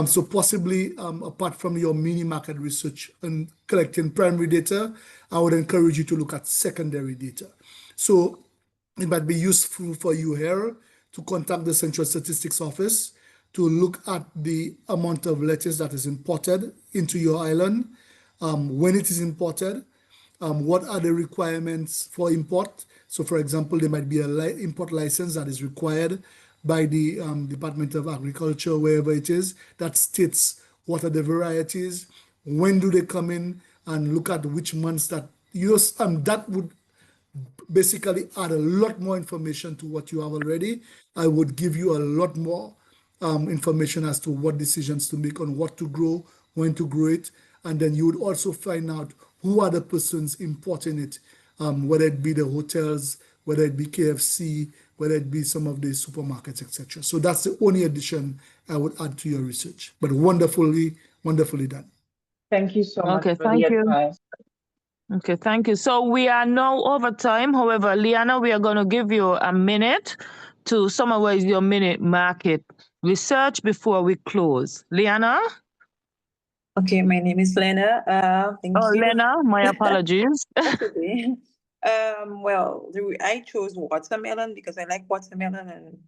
So possibly apart from your mini market research and collecting primary data, I would encourage you to look at secondary data. So it might be useful for you here to contact the Central Statistics Office to look at the amount of lettuce that is imported into your island, when it is imported, what are the requirements for import. So for example, there might be a import license that is required by the Department of Agriculture, wherever it is, that states what are the varieties, when do they come in, and look at which months that that would basically add a lot more information to what you have already. I would give you a lot more information as to what decisions to make on what to grow, when to grow it, and then you would also find out who are the persons importing it, whether it be the hotels, whether it be KFC, whether it be some of the supermarkets, etc. So that's the only addition I would add to your research. But wonderfully done. Thank you so much Okay, for the thank you. advice. Okay, thank you. So we are now over time. However, Liana, we are going to give you a minute to summarize your minute market research before we close. Liana? Okay, my name is Lena. Thank you. Lena, my apologies. That's okay. Well, I chose watermelon because I like watermelon, and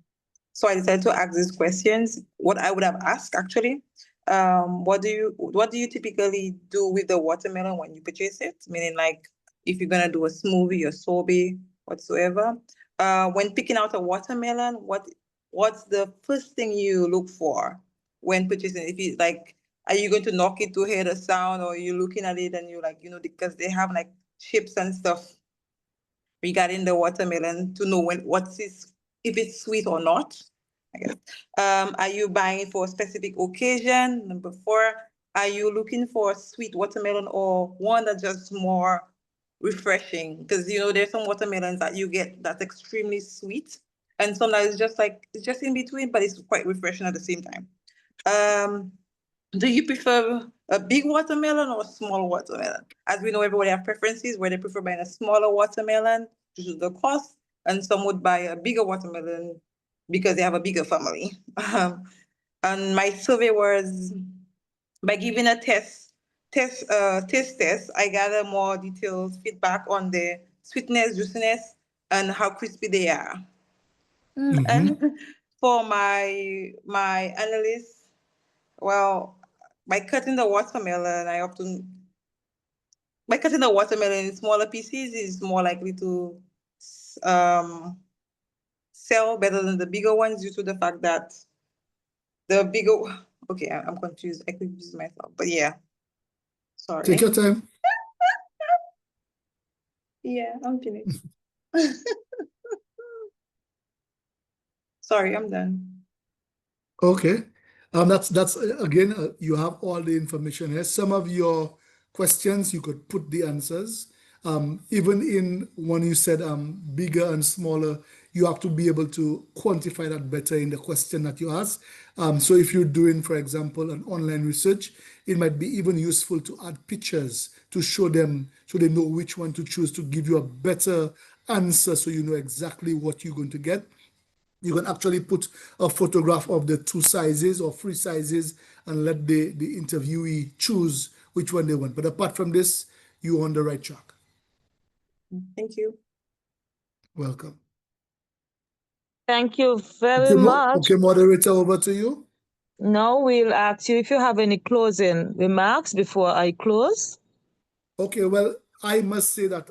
so I decided to ask these questions. What I would have asked actually, what do you typically do with the watermelon when you purchase it? Meaning, like, if you're gonna do a smoothie or sorbet, whatsoever. When picking out a watermelon, what's the first thing you look for when purchasing? If you like, are you going to knock it to hear the sound, or are you looking at it and you're like, because they have like chips and stuff regarding the watermelon to know if it's sweet or not, I guess. Are you buying it for a specific occasion? Number 4, are you looking for a sweet watermelon or one that's just more refreshing? Because there's some watermelons that you get that's extremely sweet, and sometimes it's just in between, but it's quite refreshing at the same time. Do you prefer a big watermelon or a small watermelon? As we know, everybody have preferences where they prefer buying a smaller watermelon due to the cost, and some would buy a bigger watermelon because they have a bigger family. And my survey was, by giving a taste test, I gather more details, feedback on the sweetness, juiciness, and how crispy they are. And for my analysis, well, by cutting the watermelon in smaller pieces is more likely to sell better than the bigger ones, due to the fact that the bigger. Okay, I'm confused. I confused myself, but yeah. Sorry. Take your time. Yeah, I'm finished. Sorry, I'm done. Okay. That's again, you have all the information here. Some of your questions, you could put the answers. Even in when you said bigger and smaller, you have to be able to quantify that better in the question that you ask. So if you're doing, for example, an online research, it might be even useful to add pictures to show them, so they know which one to choose, to give you a better answer, so you know exactly what you're going to get. You can actually put a photograph of the 2 sizes or 3 sizes and let the interviewee choose which one they want. But apart from this, you're on the right track. Thank you. Welcome. Thank you very much. Okay, moderator, over to you. Now we'll ask you if you have any closing remarks before I close. Okay, well, I must say that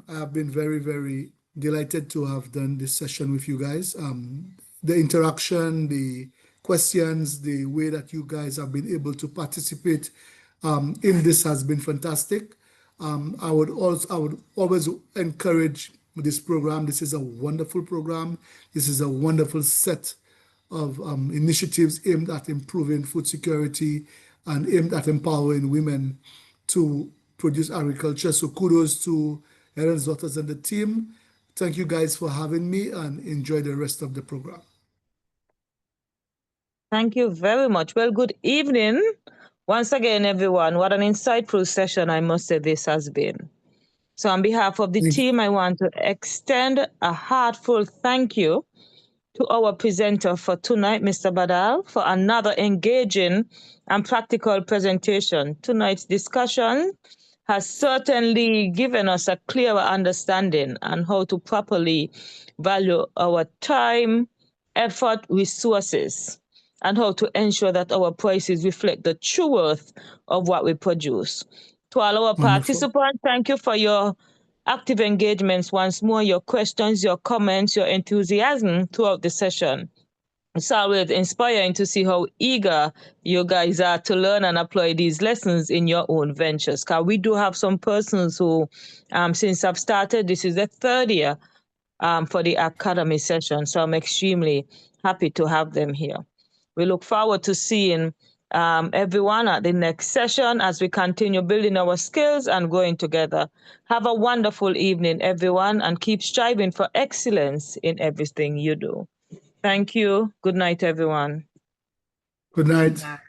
I have been very, very delighted to have done this session with you guys. The interaction, the questions, the way that you guys have been able to participate in this has been fantastic. I would always encourage this program. This is a wonderful program. This is a wonderful set of initiatives aimed at improving food security and aimed at empowering women to produce agriculture. So kudos to Helen's Daughters and the team. Thank you guys for having me, and enjoy the rest of the program. Thank you very much. Well, good evening. Once again, everyone, what an insightful session I must say this has been. So on behalf of the team, I want to extend a heartfelt thank you to our presenter for tonight, Mr. Badal, for another engaging and practical presentation. Tonight's discussion has certainly given us a clearer understanding on how to properly value our time, effort, resources, and how to ensure that our prices reflect the true worth of what we produce. To all our participants, thank you for your active engagements once more, your questions, your comments, your enthusiasm throughout the session. It's always inspiring to see how eager you guys are to learn and apply these lessons in your own ventures. Because we do have some persons who, since I've started, this is the 3rd year for the Ag-cademy session. So I'm extremely happy to have them here. We look forward to seeing everyone at the next session as we continue building our skills and growing together. Have a wonderful evening, everyone, and keep striving for excellence in everything you do. Thank you. Good night, everyone. Good night.